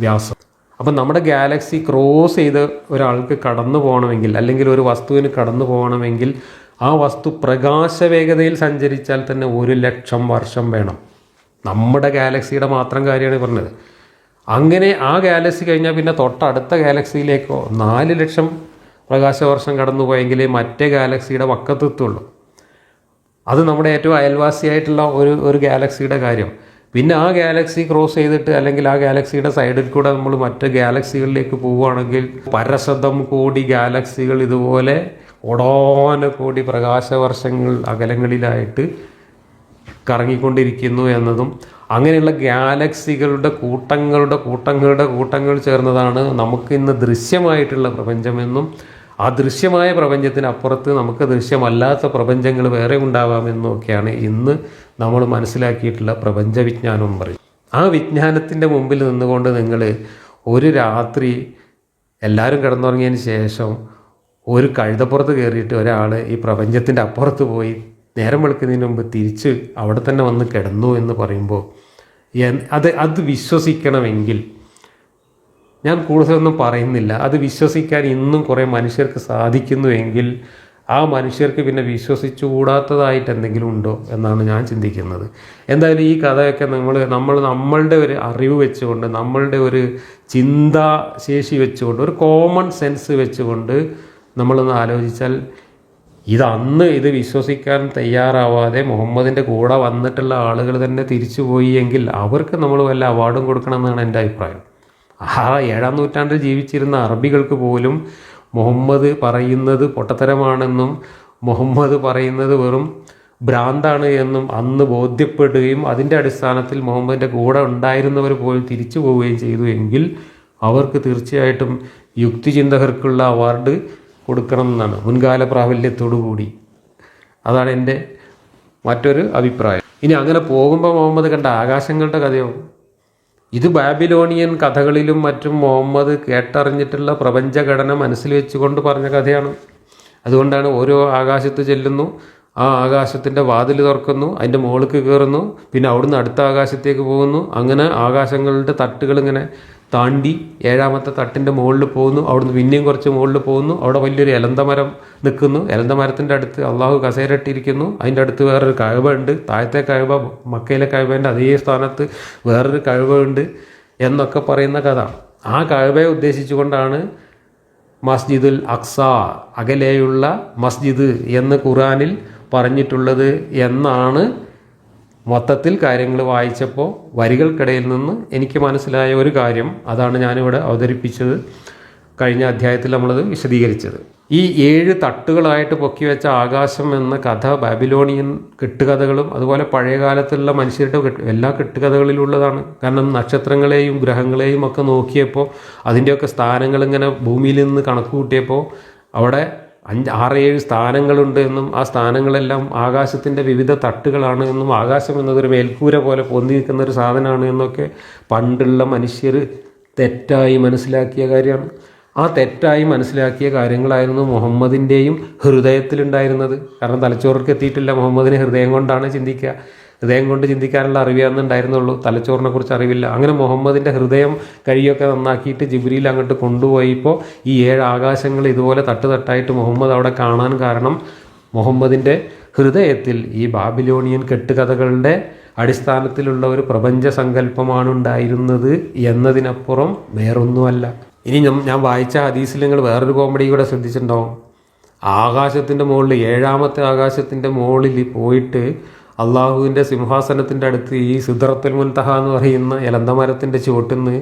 വ്യാസം. അപ്പം നമ്മുടെ ഗാലക്സി ക്രോസ് ചെയ്ത് ഒരാൾക്ക് കടന്നു പോകണമെങ്കിൽ, അല്ലെങ്കിൽ ഒരു വസ്തുവിന് കടന്നു പോകണമെങ്കിൽ ആ വസ്തു പ്രകാശ വേഗതയിൽ സഞ്ചരിച്ചാൽ തന്നെ 1,00,000 വർഷം വേണം. നമ്മുടെ ഗാലക്സിയുടെ മാത്രം കാര്യമാണ് പറഞ്ഞത്. അങ്ങനെ ആ ഗാലക്സി കഴിഞ്ഞാൽ പിന്നെ തൊട്ടടുത്ത ഗാലക്സിയിലേക്കോ 4,00,000 പ്രകാശവർഷം കടന്നു പോയെങ്കിലേ മറ്റേ ഗാലക്സിയുടെ വക്കത്തെത്തുള്ളൂ. അത് നമ്മുടെ ഏറ്റവും അയൽവാസിയായിട്ടുള്ള ഒരു ഗാലക്സിയുടെ കാര്യം. പിന്നെ ആ ഗാലക്സി ക്രോസ് ചെയ്തിട്ട്, അല്ലെങ്കിൽ ആ ഗാലക്സിയുടെ സൈഡിൽ കൂടെ നമ്മൾ മറ്റ് ഗാലക്സികളിലേക്ക് പോവുകയാണെങ്കിൽ പരശതം കോടി ഗാലക്സികൾ ഇതുപോലെ കോടാനുകോടി പ്രകാശവർഷങ്ങൾ അകലങ്ങളിലായിട്ട് കറങ്ങിക്കൊണ്ടിരിക്കുന്നു എന്നതും, അങ്ങനെയുള്ള ഗാലക്സികളുടെ കൂട്ടങ്ങൾ ചേർന്നതാണ് നമുക്ക് ഇന്ന് ദൃശ്യമായിട്ടുള്ള പ്രപഞ്ചമെന്നും, ആ ദൃശ്യമായ പ്രപഞ്ചത്തിനപ്പുറത്ത് നമുക്ക് ദൃശ്യമല്ലാത്ത പ്രപഞ്ചങ്ങൾ വേറെ ഉണ്ടാവാമെന്നും ഒക്കെയാണ് ഇന്ന് നമ്മൾ മനസ്സിലാക്കിയിട്ടുള്ള പ്രപഞ്ച വിജ്ഞാനം എന്ന് പറയും. ആ വിജ്ഞാനത്തിൻ്റെ മുമ്പിൽ നിന്നുകൊണ്ട് നിങ്ങൾ ഒരു രാത്രി എല്ലാവരും കിടന്നുറങ്ങിയതിന് ശേഷം ഒരു കഴുതപ്പുറത്ത് കയറിയിട്ട് ഒരാൾ ഈ പ്രപഞ്ചത്തിൻ്റെ അപ്പുറത്ത് പോയി നേരം വെളുക്കുന്നതിന് മുമ്പ് തിരിച്ച് അവിടെ തന്നെ വന്ന് കിടന്നു എന്ന് പറയുമ്പോൾ അത് വിശ്വസിക്കണമെങ്കിൽ, ഞാൻ കൂടുതലൊന്നും പറയുന്നില്ല, അത് വിശ്വസിക്കാൻ ഇന്നും കുറേ മനുഷ്യർക്ക് സാധിക്കുന്നുവെങ്കിൽ ആ മനുഷ്യർക്ക് പിന്നെ വിശ്വസിച്ചുകൂടാത്തതായിട്ട് എന്തെങ്കിലും ഉണ്ടോ എന്നാണ് ഞാൻ ചിന്തിക്കുന്നത്. എന്തായാലും ഈ കഥയൊക്കെ നമ്മളുടെ ഒരു അറിവ് വെച്ചുകൊണ്ട്, നമ്മളുടെ ഒരു ചിന്താശേഷി വെച്ചുകൊണ്ട്, ഒരു കോമൺ സെൻസ് വെച്ചുകൊണ്ട് നമ്മളൊന്ന് ആലോചിച്ചാൽ, ഇത് വിശ്വസിക്കാൻ തയ്യാറാവാതെ മുഹമ്മദിൻ്റെ കൂടെ വന്നിട്ടുള്ള ആളുകൾ തന്നെ തിരിച്ചുപോയി എങ്കിൽ അവർക്ക് നമ്മൾ വല്ല അവാർഡും കൊടുക്കണമെന്നാണ് എൻ്റെ അഭിപ്രായം. 7-ാം നൂറ്റാണ്ടിൽ ജീവിച്ചിരുന്ന അറബികൾക്ക് പോലും മുഹമ്മദ് പറയുന്നത് പൊട്ടത്തരമാണെന്നും മുഹമ്മദ് പറയുന്നത് വെറും ഭ്രാന്താണ് എന്നും അന്ന് ബോധ്യപ്പെടുകയും അതിൻ്റെ അടിസ്ഥാനത്തിൽ മുഹമ്മദിൻ്റെ കൂടെ ഉണ്ടായിരുന്നവർ പോലും തിരിച്ചു പോവുകയും ചെയ്തു എങ്കിൽ അവർക്ക് തീർച്ചയായിട്ടും യുക്തിചിന്തകർക്കുള്ള അവാർഡ് കൊടുക്കണം എന്നാണ്, മുൻകാല പ്രാബല്യത്തോടു കൂടി. അതാണ് എൻ്റെ മറ്റൊരു അഭിപ്രായം. ഇനി അങ്ങനെ പോകുമ്പോൾ മുഹമ്മദ് കണ്ട ആകാശങ്ങളുടെ കഥയോ, ഇത് ബാബിലോണിയൻ കഥകളിലും മറ്റും മുഹമ്മദ് കേട്ടറിഞ്ഞിട്ടുള്ള പ്രപഞ്ചഘടന മനസ്സിൽ വെച്ചുകൊണ്ട് പറഞ്ഞ കഥയാണ്. അതുകൊണ്ടാണ് ഓരോ ആകാശത്ത് ചെല്ലുന്നു, ആ ആകാശത്തിൻ്റെ വാതിൽ തുറക്കുന്നു, അതിൻ്റെ മുകളിലേക്ക് കയറുന്നു, പിന്നെ അവിടുന്ന് അടുത്ത ആകാശത്തേക്ക് പോകുന്നു, അങ്ങനെ ആകാശങ്ങളുടെ തട്ടുകൾ ഇങ്ങനെ താണ്ടി 7-ാമത്തെ തട്ടിൻ്റെ മുകളിൽ പോകുന്നു, അവിടുന്ന് പിന്നെയും കുറച്ച് മുകളിൽ പോകുന്നു, അവിടെ വലിയൊരു എലന്തമരം നിൽക്കുന്നു, എലന്തമരത്തിൻ്റെ അടുത്ത് അള്ളാഹു കസേരട്ടിരിക്കുന്നു, അതിൻ്റെ അടുത്ത് വേറൊരു കഅബ ഉണ്ട്, താഴത്തെ കഅബ മക്കയിലെ കഅബേൻ്റെ അതേ സ്ഥാനത്ത് വേറൊരു കഅബ ഉണ്ട് എന്നൊക്കെ പറയുന്ന കഥ. ആ കഅബയെ ഉദ്ദേശിച്ചുകൊണ്ടാണ് മസ്ജിദുൽ അഖ്സ, അകലെയുള്ള മസ്ജിദ് എന്ന് ഖുർആനിൽ പറഞ്ഞിട്ടുള്ളത് എന്നാണ് മൊത്തത്തിൽ കാര്യങ്ങൾ വായിച്ചപ്പോൾ വരികൾക്കിടയിൽ നിന്ന് എനിക്ക് മനസ്സിലായ ഒരു കാര്യം. അതാണ് ഞാനിവിടെ അവതരിപ്പിച്ചത്. കഴിഞ്ഞ അധ്യായത്തിൽ നമ്മളത് വിശദീകരിച്ചത്. ഈ 7 തട്ടുകളായിട്ട് പൊക്കി വെച്ച ആകാശം എന്ന കഥ ബാബിലോണിയൻ കെട്ടുകഥകളും അതുപോലെ പഴയകാലത്തുള്ള മനുഷ്യരുടെ എല്ലാ കെട്ടുകഥകളിലുള്ളതാണ്. കാരണം നക്ഷത്രങ്ങളെയും ഗ്രഹങ്ങളെയും ഒക്കെ നോക്കിയപ്പോൾ അതിൻ്റെയൊക്കെ സ്ഥാനങ്ങൾ ഇങ്ങനെ ഭൂമിയിൽ നിന്ന് കണക്ക് കൂട്ടിയപ്പോൾ അവിടെ 6-7 സ്ഥാനങ്ങളുണ്ട് എന്നും ആ സ്ഥാനങ്ങളെല്ലാം ആകാശത്തിൻ്റെ വിവിധ തട്ടുകളാണ് എന്നും ആകാശം എന്നതൊരു മേൽക്കൂര പോലെ പൊന്തി നിൽക്കുന്ന ഒരു സാധനമാണ് എന്നൊക്കെ പണ്ടുള്ള മനുഷ്യർ തെറ്റായി മനസ്സിലാക്കിയ കാര്യമാണ്. ആ തെറ്റായി മനസ്സിലാക്കിയ കാര്യങ്ങളായിരുന്നു മുഹമ്മദിൻ്റെയും ഹൃദയത്തിലുണ്ടായിരുന്നത്. കാരണം തലച്ചോർക്ക് എത്തിയിട്ടില്ല. മുഹമ്മദിന് ഹൃദയം കൊണ്ടാണ് ചിന്തിക്കുക, ഹൃദയം കൊണ്ട് ചിന്തിക്കാനുള്ള അറിയാമെന്ന് ഉണ്ടായിരുന്നുള്ളൂ, തലച്ചോറിനെ കുറിച്ച് അറിവില്ല. അങ്ങനെ മുഹമ്മദിൻ്റെ ഹൃദയം കഴിയൊക്കെ നന്നാക്കിയിട്ട് ജിബ്രീൽ അങ്ങോട്ട് കൊണ്ടുപോയപ്പോൾ ഈ 7 ആകാശങ്ങൾ ഇതുപോലെ തട്ടായിട്ട് മുഹമ്മദ് അവിടെ കാണാൻ കാരണം മുഹമ്മദിൻ്റെ ഹൃദയത്തിൽ ഈ ബാബിലോണിയൻ കെട്ടുകഥകളുടെ അടിസ്ഥാനത്തിലുള്ള ഒരു പ്രപഞ്ച സങ്കല്പമാണ് ഉണ്ടായിരുന്നത് എന്നതിനപ്പുറം വേറൊന്നുമല്ല. ഇനി ഞാൻ വായിച്ച ഹദീസിൽ നിങ്ങൾ വേറൊരു കോമഡി കൂടെ ശ്രദ്ധിച്ചിട്ടുണ്ടാവും. ആകാശത്തിൻ്റെ മുകളിൽ 7-ാമത്തെ ആകാശത്തിൻ്റെ മുകളിൽ പോയിട്ട് അള്ളാഹുവിൻ്റെ സിംഹാസനത്തിൻ്റെ അടുത്ത് ഈ സിദ്റത്തുൽ മുൻതഹ എന്ന് പറയുന്ന എലന്തമരത്തിൻ്റെ ചുവട്ടിൽ നിന്ന്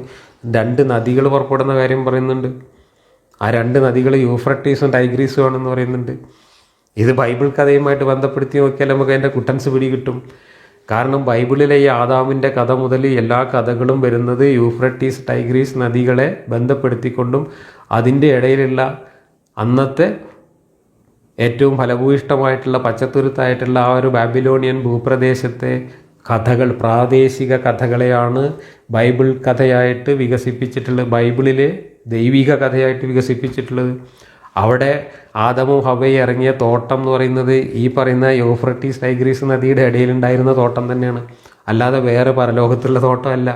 2 നദികൾ പുറപ്പെടുന്ന കാര്യം പറയുന്നുണ്ട്. ആ 2 നദികൾ യൂഫ്രട്ടീസും ടൈഗ്രീസും ആണെന്ന് പറയുന്നുണ്ട്. ഇത് ബൈബിൾ കഥയുമായിട്ട് ബന്ധപ്പെടുത്തി നോക്കിയാൽ നമുക്ക് അതിൻ്റെ കുട്ടൻസ് പിടികിട്ടും. കാരണം ബൈബിളിലെ ഈ ആദാമിൻ്റെ കഥ മുതൽ എല്ലാ കഥകളും വരുന്നത് യൂഫ്രട്ടീസ് ടൈഗ്രീസ് നദികളെ ബന്ധപ്പെടുത്തിക്കൊണ്ടും അതിൻ്റെ ഇടയിലുള്ള അന്നത്തെ ഏറ്റവും ഫലഭൂയിഷ്ടമായിട്ടുള്ള പച്ചത്തുരുത്തായിട്ടുള്ള ആ ഒരു ബാബിലോണിയൻ ഭൂപ്രദേശത്തെ കഥകൾ, പ്രാദേശിക കഥകളെയാണ് ബൈബിൾ കഥയായിട്ട് വികസിപ്പിച്ചിട്ടുള്ളത്, ബൈബിളിലെ ദൈവിക കഥയായിട്ട് വികസിപ്പിച്ചിട്ടുള്ളത്. അവിടെ ആദമും ഹവ്വയും ഇറങ്ങിയ തോട്ടം എന്ന് പറയുന്നത് ഈ പറയുന്ന യൂഫ്രട്ടീസ് ടൈഗ്രീസ് നദിയുടെ ഇടയിലുണ്ടായിരുന്ന തോട്ടം തന്നെയാണ്, അല്ലാതെ വേറെ പരലോകത്തുള്ള തോട്ടമല്ല.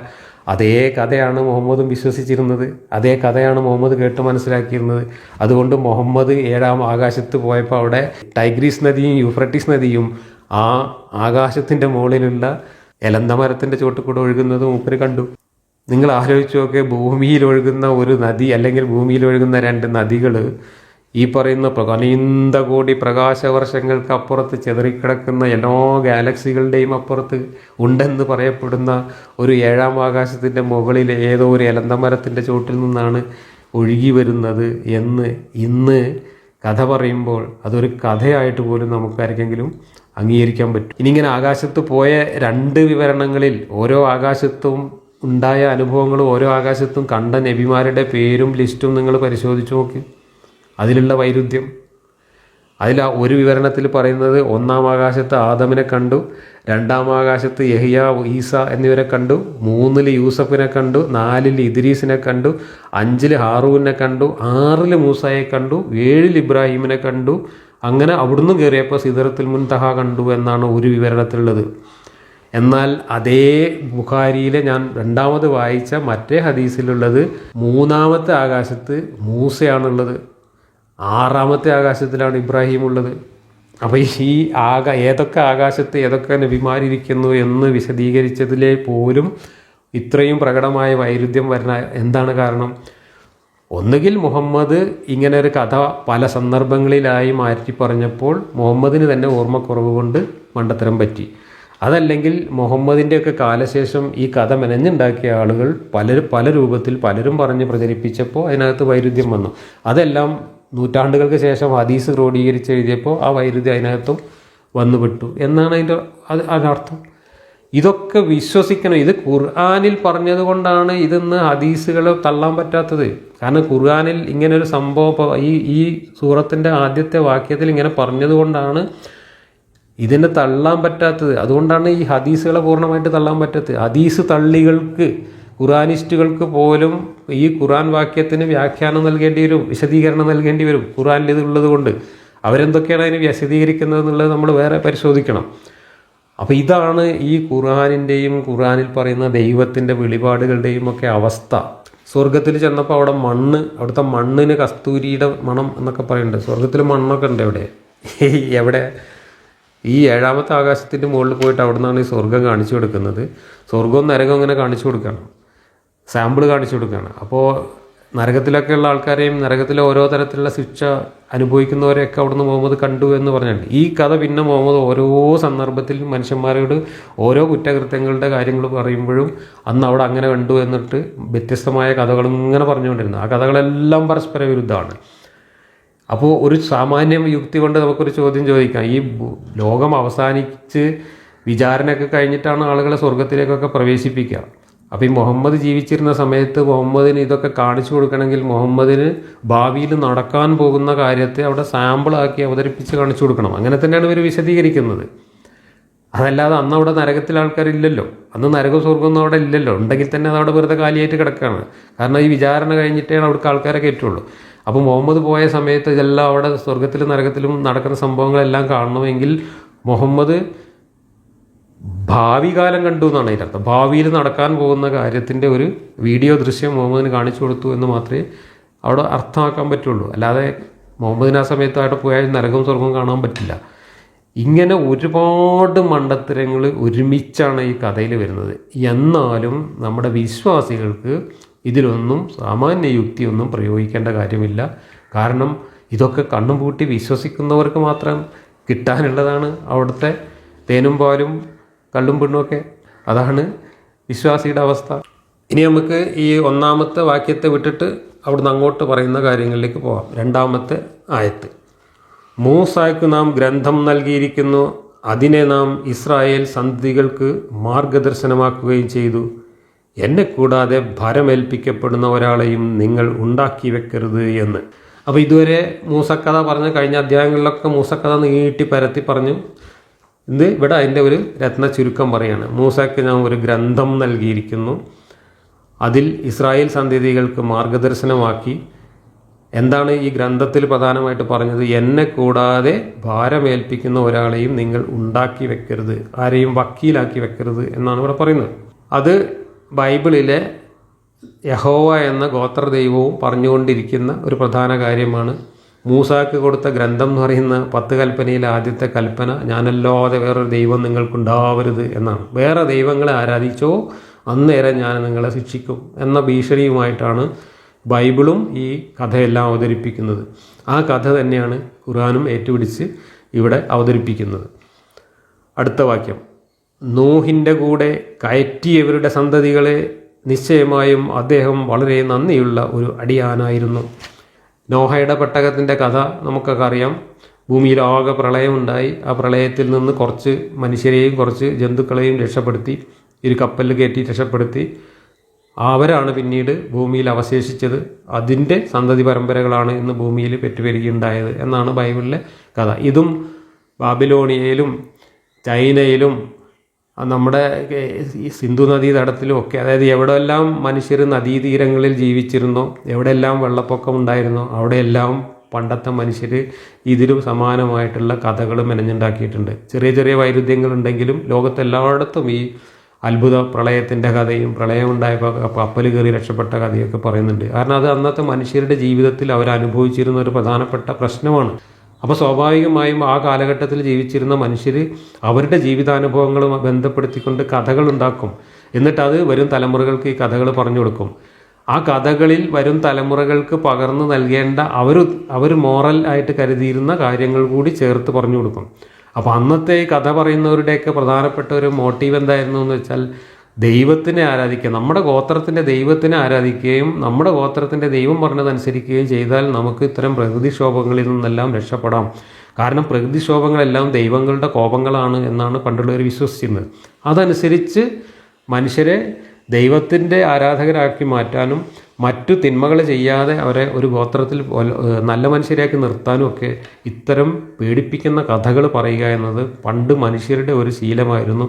അതേ കഥയാണ് മുഹമ്മദും വിശ്വസിച്ചിരുന്നത്, അതേ കഥയാണ് മുഹമ്മദ് കേട്ട് മനസ്സിലാക്കിയിരുന്നത്. അതുകൊണ്ട് മുഹമ്മദ് 7-ാം ആകാശത്ത് പോയപ്പോൾ അവിടെ ടൈഗ്രീസ് നദിയും യൂഫ്രട്ടീസ് നദിയും ആ ആകാശത്തിൻ്റെ മുകളിലുള്ള എലന്തമരത്തിൻ്റെ ചോട്ടിൽ കൂടെ ഒഴുകുന്നത് മൂപ്പര് കണ്ടു. നിങ്ങൾ ആലോചിച്ച് നോക്കെ, ഭൂമിയിൽ ഒഴുകുന്ന ഒരു നദി അല്ലെങ്കിൽ ഭൂമിയിൽ ഒഴുകുന്ന 2 നദികൾ ഈ പറയുന്ന അനന്ത കോടി പ്രകാശവർഷങ്ങൾക്ക് അപ്പുറത്ത് ചെതറിക്കിടക്കുന്ന എല്ലാ ഗാലക്സികളുടെയും അപ്പുറത്ത് ഉണ്ടെന്ന് പറയപ്പെടുന്ന ഒരു 7-ാം ആകാശത്തിൻ്റെ മുകളിൽ ഏതോ ഒരു എലന്തമരത്തിൻ്റെ ചോട്ടിൽ നിന്നാണ് ഒഴുകി വരുന്നത് എന്ന് ഇന്ന് കഥ പറയുമ്പോൾ അതൊരു കഥയായിട്ട് പോലും നമുക്കാർക്കെങ്കിലും അംഗീകരിക്കാൻ പറ്റും. ഇനിയിങ്ങനെ ആകാശത്ത് പോയ 2 വിവരണങ്ങളിൽ ഓരോ ആകാശത്തും ഉണ്ടായ അനുഭവങ്ങളും ഓരോ ആകാശത്തും കണ്ട നബിമാരുടെ പേരും ലിസ്റ്റും നിങ്ങൾ പരിശോധിച്ച് നോക്കി. അതിലുള്ള വൈരുദ്ധ്യം, അതിൽ ഒരു വിവരണത്തിൽ പറയുന്നത് 1-ാം ആകാശത്ത് ആദമിനെ കണ്ടു, 2-ാം ആകാശത്ത് യഹിയ, ഈസ എന്നിവരെ കണ്ടു, 3-ൽ യൂസഫിനെ കണ്ടു, 4-ൽ ഇദ്രീസിനെ കണ്ടു, 5-ൽ ഹാറൂനെ കണ്ടു, 6-ൽ മൂസയെ കണ്ടു, 7-ൽ ഇബ്രാഹിമിനെ കണ്ടു. അങ്ങനെ അവിടുന്ന് കയറിയപ്പോൾ സിദ്റത്തുൽ മുൻതഹ കണ്ടു എന്നാണ് ഒരു വിവരണത്തിലുള്ളത്. എന്നാൽ അതേ ബുഖാരിയിലെ ഞാൻ 2ാമത് വായിച്ച മറ്റേ ഹദീസിലുള്ളത് 3-ാമത്തെ ആകാശത്ത് മൂസയാണുള്ളത്, 6-ാമത്തെ ആകാശത്തിലാണ് ഇബ്രാഹിം ഉള്ളത്. അപ്പോൾ ഈ ഏതൊക്കെ ആകാശത്ത് ഏതൊക്കെ നബിമാരിയ്ക്കുന്നു എന്ന് വിശദീകരിച്ചതിലെ പോലും ഇത്രയും പ്രകടമായ വൈരുദ്ധ്യം വരുന്ന എന്താണ് കാരണം? ഒന്നുകിൽ മുഹമ്മദ് ഇങ്ങനെ ഒരു കഥ പല സന്ദർഭങ്ങളിലായി മാറ്റി പറഞ്ഞപ്പോൾ മുഹമ്മദിന് തന്നെ ഓർമ്മക്കുറവ് കൊണ്ട് മണ്ടത്തരം പറ്റി. അതല്ലെങ്കിൽ മുഹമ്മദിൻ്റെയൊക്കെ കാലശേഷം ഈ കഥ മെനഞ്ഞുണ്ടാക്കിയ ആളുകൾ പല രൂപത്തിൽ പലരും പറഞ്ഞ് പ്രചരിപ്പിച്ചപ്പോൾ അതിനകത്ത് വൈരുദ്ധ്യം വന്നു. അതെല്ലാം നൂറ്റാണ്ടുകൾക്ക് ശേഷം ഹദീസ് ക്രോഡീകരിച്ച് എഴുതിയപ്പോൾ ആ വൈരുദ്ധ്യം അതിനകത്തും വന്നുപെട്ടു എന്നാണ് അതിനർത്ഥം. ഇതൊക്കെ വിശ്വസിക്കണം. ഇത് ഖുർആനിൽ പറഞ്ഞത് കൊണ്ടാണ് ഇതെന്ന് ഹദീസുകൾ തള്ളാൻ പറ്റാത്തത്. കാരണം ഖുർആനിൽ ഇങ്ങനൊരു സംഭവം ഈ സൂറത്തിൻ്റെ ആദ്യത്തെ വാക്യത്തിൽ ഇങ്ങനെ പറഞ്ഞത് കൊണ്ടാണ് ഇതിനെ തള്ളാൻ പറ്റാത്തത്. അതുകൊണ്ടാണ് ഈ ഹദീസുകളെ പൂർണ്ണമായിട്ട് തള്ളാൻ പറ്റാത്തത്. ഹദീസ് തള്ളികൾക്ക്, ഖുറാനിസ്റ്റുകൾക്ക് പോലും ഈ ഖുർആൻ വാക്യത്തിന് വ്യാഖ്യാനം നൽകേണ്ടി വരും, വിശദീകരണം നൽകേണ്ടി വരും. ഖുർആനിൽ ഇതുള്ളത് കൊണ്ട് അവരെന്തൊക്കെയാണ് അതിനെ വിശദീകരിക്കുന്നത് എന്നുള്ളത് നമ്മൾ വേറെ പരിശോധിക്കണം. അപ്പോൾ ഇതാണ് ഈ ഖുർആനിൻ്റെയും ഖുർആനിൽ പറയുന്ന ദൈവത്തിൻ്റെ വെളിപാടുകളുടെയും ഒക്കെ അവസ്ഥ. സ്വർഗത്തിൽ ചെന്നപ്പോൾ അവിടെ അവിടുത്തെ മണ്ണിന് കസ്തൂരിയുടെ മണം എന്നൊക്കെ പറയുന്നുണ്ട്. സ്വർഗത്തിൽ മണ്ണൊക്കെ ഉണ്ട് എവിടെ? ഈ 7-ാമത്തെ ആകാശത്തിൻ്റെ മുകളിൽ പോയിട്ട് അവിടെ നിന്നാണ് ഈ സ്വർഗം കാണിച്ചു കൊടുക്കുന്നത്. സ്വർഗവും നരകവും ഇങ്ങനെ കാണിച്ചു കൊടുക്കുകയാണ്, സാമ്പിൾ കാണിച്ചു കൊടുക്കുകയാണ്. അപ്പോൾ നരകത്തിലൊക്കെയുള്ള ആൾക്കാരെയും നരകത്തിലെ ഓരോ തരത്തിലുള്ള ശിക്ഷ അനുഭവിക്കുന്നവരെയൊക്കെ അവിടുന്ന് മുഹമ്മദ് കണ്ടു എന്ന് പറഞ്ഞിട്ടുണ്ട്. ഈ കഥ പിന്നെ മുഹമ്മദ് ഓരോ സന്ദർഭത്തിലും മനുഷ്യന്മാരോട് ഓരോ കുറ്റകൃത്യങ്ങളുടെ കാര്യങ്ങൾ പറയുമ്പോഴും അന്ന് അവിടെ അങ്ങനെ കണ്ടു എന്നിട്ട് വ്യത്യസ്തമായ കഥകളും ഇങ്ങനെ പറഞ്ഞുകൊണ്ടിരുന്നു. ആ കഥകളെല്ലാം പരസ്പര വിരുദ്ധമാണ്. അപ്പോൾ ഒരു സാമാന്യ യുക്തി കൊണ്ട് നമുക്കൊരു ചോദ്യം ചോദിക്കാം. ഈ ലോകം അവസാനിച്ച് വിചാരണയൊക്കെ കഴിഞ്ഞിട്ടാണ് ആളുകളെ സ്വർഗത്തിലേക്കൊക്കെ പ്രവേശിപ്പിക്കുക. അപ്പോൾ ഈ മുഹമ്മദ് ജീവിച്ചിരുന്ന സമയത്ത് മുഹമ്മദിന് ഇതൊക്കെ കാണിച്ചു കൊടുക്കണമെങ്കിൽ മുഹമ്മദിന് ഭാവിയിൽ നടക്കാൻ പോകുന്ന കാര്യത്തെ അവിടെ സാമ്പിളാക്കി അവതരിപ്പിച്ച് കാണിച്ചു കൊടുക്കണം. അങ്ങനെ തന്നെയാണ് ഇവർ വിശദീകരിക്കുന്നത്. അതല്ലാതെ അന്ന് അവിടെ നരകത്തിലെ ആൾക്കാരില്ലല്ലോ, അന്ന് നരക സ്വർഗമൊന്നും അവിടെ ഇല്ലല്ലോ. ഉണ്ടെങ്കിൽ തന്നെ അതവിടെ വെറുതെ കാലിയായിട്ട് കിടക്കുകയാണ്. കാരണം ഈ വിചാരണ കഴിഞ്ഞിട്ടേ അവിടേക്ക് ആൾക്കാരെ കയറ്റുള്ളൂ. അപ്പോൾ മുഹമ്മദ് പോയ സമയത്ത് ഇതെല്ലാം അവിടെ സ്വർഗത്തിലും നരകത്തിലും നടക്കുന്ന സംഭവങ്ങളെല്ലാം കാണണമെങ്കിൽ മുഹമ്മദ് ഭാവി കാലം കണ്ടു എന്നാണ് അതിൻ്റെ അർത്ഥം. ഭാവിയിൽ നടക്കാൻ പോകുന്ന കാര്യത്തിൻ്റെ ഒരു വീഡിയോ ദൃശ്യം മുഹമ്മദിന് കാണിച്ചു കൊടുത്തു എന്ന് മാത്രമേ അവിടെ അർത്ഥമാക്കാൻ പറ്റുള്ളൂ. അല്ലാതെ മുഹമ്മദിന് ആ സമയത്ത് അവിടെ പോയാൽ നരകവും സ്വർഗവും കാണാൻ പറ്റില്ല. ഇങ്ങനെ ഒരുപാട് മണ്ടത്തരങ്ങൾ ഒരുമിച്ചാണ് ഈ കഥയിൽ വരുന്നത്. എന്നാലും നമ്മുടെ വിശ്വാസികൾക്ക് ഇതിലൊന്നും സാമാന്യ യുക്തിയൊന്നും പ്രയോഗിക്കേണ്ട കാര്യമില്ല. കാരണം ഇതൊക്കെ കണ്ണും പൂട്ടി വിശ്വസിക്കുന്നവർക്ക് മാത്രം കിട്ടാനുള്ളതാണ് അവിടുത്തെ തേനും പാലും കള്ളും പെണ്ണുമൊക്കെ. അതാണ് വിശ്വാസിയുടെ അവസ്ഥ. ഇനി നമുക്ക് ഈ 1-ാമത്തെ വാക്യത്തെ വിട്ടിട്ട് അവിടുന്ന് അങ്ങോട്ട് പറയുന്ന കാര്യങ്ങളിലേക്ക് പോവാം. 2-ാമത്തെ ആയത്ത്, മൂസായ്ക്ക് നാം ഗ്രന്ഥം നൽകിയിരിക്കുന്നു, അതിനെ നാം ഇസ്രായേൽ സന്തതികൾക്ക് മാർഗദർശനമാക്കുകയും ചെയ്തു. എന്നെ കൂടാതെ ഭരമേൽപ്പിക്കപ്പെടുന്ന ഒരാളെയും നിങ്ങൾ ഉണ്ടാക്കി വെക്കരുത് എന്ന്. അപ്പോൾ ഇതുവരെ മൂസക്കഥ പറഞ്ഞ് കഴിഞ്ഞ അധ്യായങ്ങളിലൊക്കെ മൂസക്കഥ നീട്ടി പരത്തി പറഞ്ഞു. ഇത് ഇവിടെ അതിൻ്റെ ഒരു രത്ന ചുരുക്കം പറയാണ്. മൂസയ്ക്ക് നാം ഒരു ഗ്രന്ഥം നൽകിയിരിക്കുന്നു, അതിൽ ഇസ്രായേൽ സന്തതികൾക്ക് മാർഗദർശനമാക്കി. എന്താണ് ഈ ഗ്രന്ഥത്തിൽ പ്രധാനമായിട്ട് പറഞ്ഞത്? എന്നെ കൂടാതെ ഭാരമേൽപ്പിക്കുന്ന ഒരാളെയും നിങ്ങൾ ഉണ്ടാക്കി വെക്കരുത്, ആരെയും വക്കീലാക്കി വെക്കരുത് എന്നാണ് ഇവിടെ പറയുന്നത്. അത് ബൈബിളിലെ യഹോവ എന്ന ഗോത്രദൈവവും പറഞ്ഞുകൊണ്ടിരിക്കുന്ന ഒരു പ്രധാന കാര്യമാണ്. മൂസാക്ക് കൊടുത്ത ഗ്രന്ഥം എന്ന് പറയുന്ന 10 കൽപ്പനയിലെ ആദ്യത്തെ കൽപ്പന ഞാനല്ലാതെ വേറൊരു ദൈവം നിങ്ങൾക്കുണ്ടാവരുത് എന്നാണ്. വേറെ ദൈവങ്ങളെ ആരാധിച്ചോ അന്നേരം ഞാൻ നിങ്ങളെ ശിക്ഷിക്കും എന്ന ഭീഷണിയുമായിട്ടാണ് ബൈബിളും ഈ കഥയെല്ലാം അവതരിപ്പിക്കുന്നത്. ആ കഥ തന്നെയാണ് ഖുർആനും ഏറ്റുപിടിച്ച് ഇവിടെ അവതരിപ്പിക്കുന്നത്. അടുത്ത വാക്യം, നൂഹിൻ്റെ കൂടെ കയറ്റിയവരുടെ സന്തതികളെ നിശ്ചയമായും അദ്ദേഹം വളരെ നന്ദിയുള്ള ഒരു അടിയാനായിരുന്നു. നോഹയുടെ പെട്ടകത്തിൻ്റെ കഥ നമുക്കൊക്കെ അറിയാം. ഭൂമിയിൽ ആകെ പ്രളയമുണ്ടായി. ആ പ്രളയത്തിൽ നിന്ന് കുറച്ച് മനുഷ്യരെയും കുറച്ച് ജന്തുക്കളെയും രക്ഷപ്പെടുത്തി, ഒരു കപ്പലിൽ കയറ്റി രക്ഷപ്പെടുത്തി. അവരാണ് പിന്നീട് ഭൂമിയിൽ അവശേഷിച്ചത്. അതിൻ്റെ സന്തതി പരമ്പരകളാണ് ഇന്ന് ഭൂമിയിൽ പെറ്റുപെരുകിയുണ്ടായത് എന്നാണ് ബൈബിളിലെ കഥ. ഇതും ബാബിലോണിയയിലും ചൈനയിലും നമ്മുടെ സിന്ധു നദീതടത്തിലും ഒക്കെ, അതായത് എവിടെയെല്ലാം മനുഷ്യർ നദീതീരങ്ങളിൽ ജീവിച്ചിരുന്നോ, എവിടെയെല്ലാം വെള്ളപ്പൊക്കം ഉണ്ടായിരുന്നോ, അവിടെയെല്ലാം പണ്ടത്തെ മനുഷ്യർ ഇതിലും സമാനമായിട്ടുള്ള കഥകൾ മെനഞ്ഞുണ്ടാക്കിയിട്ടുണ്ട്. ചെറിയ ചെറിയ വൈരുദ്ധ്യങ്ങളുണ്ടെങ്കിലും ലോകത്തെല്ലായിടത്തും ഈ അത്ഭുത പ്രളയത്തിൻ്റെ കഥയും പ്രളയമുണ്ടായപ്പോൾ കപ്പൽ കയറി രക്ഷപ്പെട്ട കഥയൊക്കെ പറയുന്നുണ്ട്. കാരണം അത് അന്നത്തെ മനുഷ്യരുടെ ജീവിതത്തിൽ അവരനുഭവിച്ചിരുന്ന ഒരു പ്രധാനപ്പെട്ട പ്രശ്നമാണ്. അപ്പോൾ സ്വാഭാവികമായും ആ കാലഘട്ടത്തിൽ ജീവിച്ചിരുന്ന മനുഷ്യർ അവരുടെ ജീവിതാനുഭവങ്ങളും ബന്ധപ്പെടുത്തിക്കൊണ്ട് കഥകളുണ്ടാക്കും. എന്നിട്ട് അത് വരും തലമുറകൾക്ക് ഈ കഥകൾ പറഞ്ഞു കൊടുക്കും. ആ കഥകളിൽ വരും തലമുറകൾക്ക് പകർന്നു നൽകേണ്ട അവർ മോറൽ ആയിട്ട് കരുതിയിരുന്ന കാര്യങ്ങൾ കൂടി ചേർത്ത് പറഞ്ഞു കൊടുക്കും. അപ്പോൾ അന്നത്തെ കഥ പറയുന്നവരുടെയൊക്കെ പ്രധാനപ്പെട്ട ഒരു മോട്ടീവ് എന്തായിരുന്നു എന്ന് വെച്ചാൽ ദൈവത്തിനെ ആരാധിക്കുക, നമ്മുടെ ഗോത്രത്തിൻ്റെ ദൈവത്തിനെ ആരാധിക്കുകയും നമ്മുടെ ഗോത്രത്തിൻ്റെ ദൈവം പറഞ്ഞതനുസരിക്കുകയും ചെയ്താൽ നമുക്ക് ഇത്തരം പ്രകൃതിക്ഷോഭങ്ങളിൽ നിന്നെല്ലാം രക്ഷപ്പെടാം. കാരണം പ്രകൃതിക്ഷോഭങ്ങളെല്ലാം ദൈവങ്ങളുടെ കോപങ്ങളാണ് എന്നാണ് പണ്ടുള്ളവർ വിശ്വസിച്ചിരുന്നത്. അതനുസരിച്ച് മനുഷ്യരെ ദൈവത്തിൻ്റെ ആരാധകരാക്കി മാറ്റാനും മറ്റു തിന്മകൾ ചെയ്യാതെ അവരെ ഒരു ഗോത്രത്തിൽ നല്ല മനുഷ്യരാക്കി നിർത്താനും ഒക്കെ ഇത്തരം പേടിപ്പിക്കുന്ന കഥകൾ പറയുക എന്നത് പണ്ട് മനുഷ്യരുടെ ഒരു ശീലമായിരുന്നു.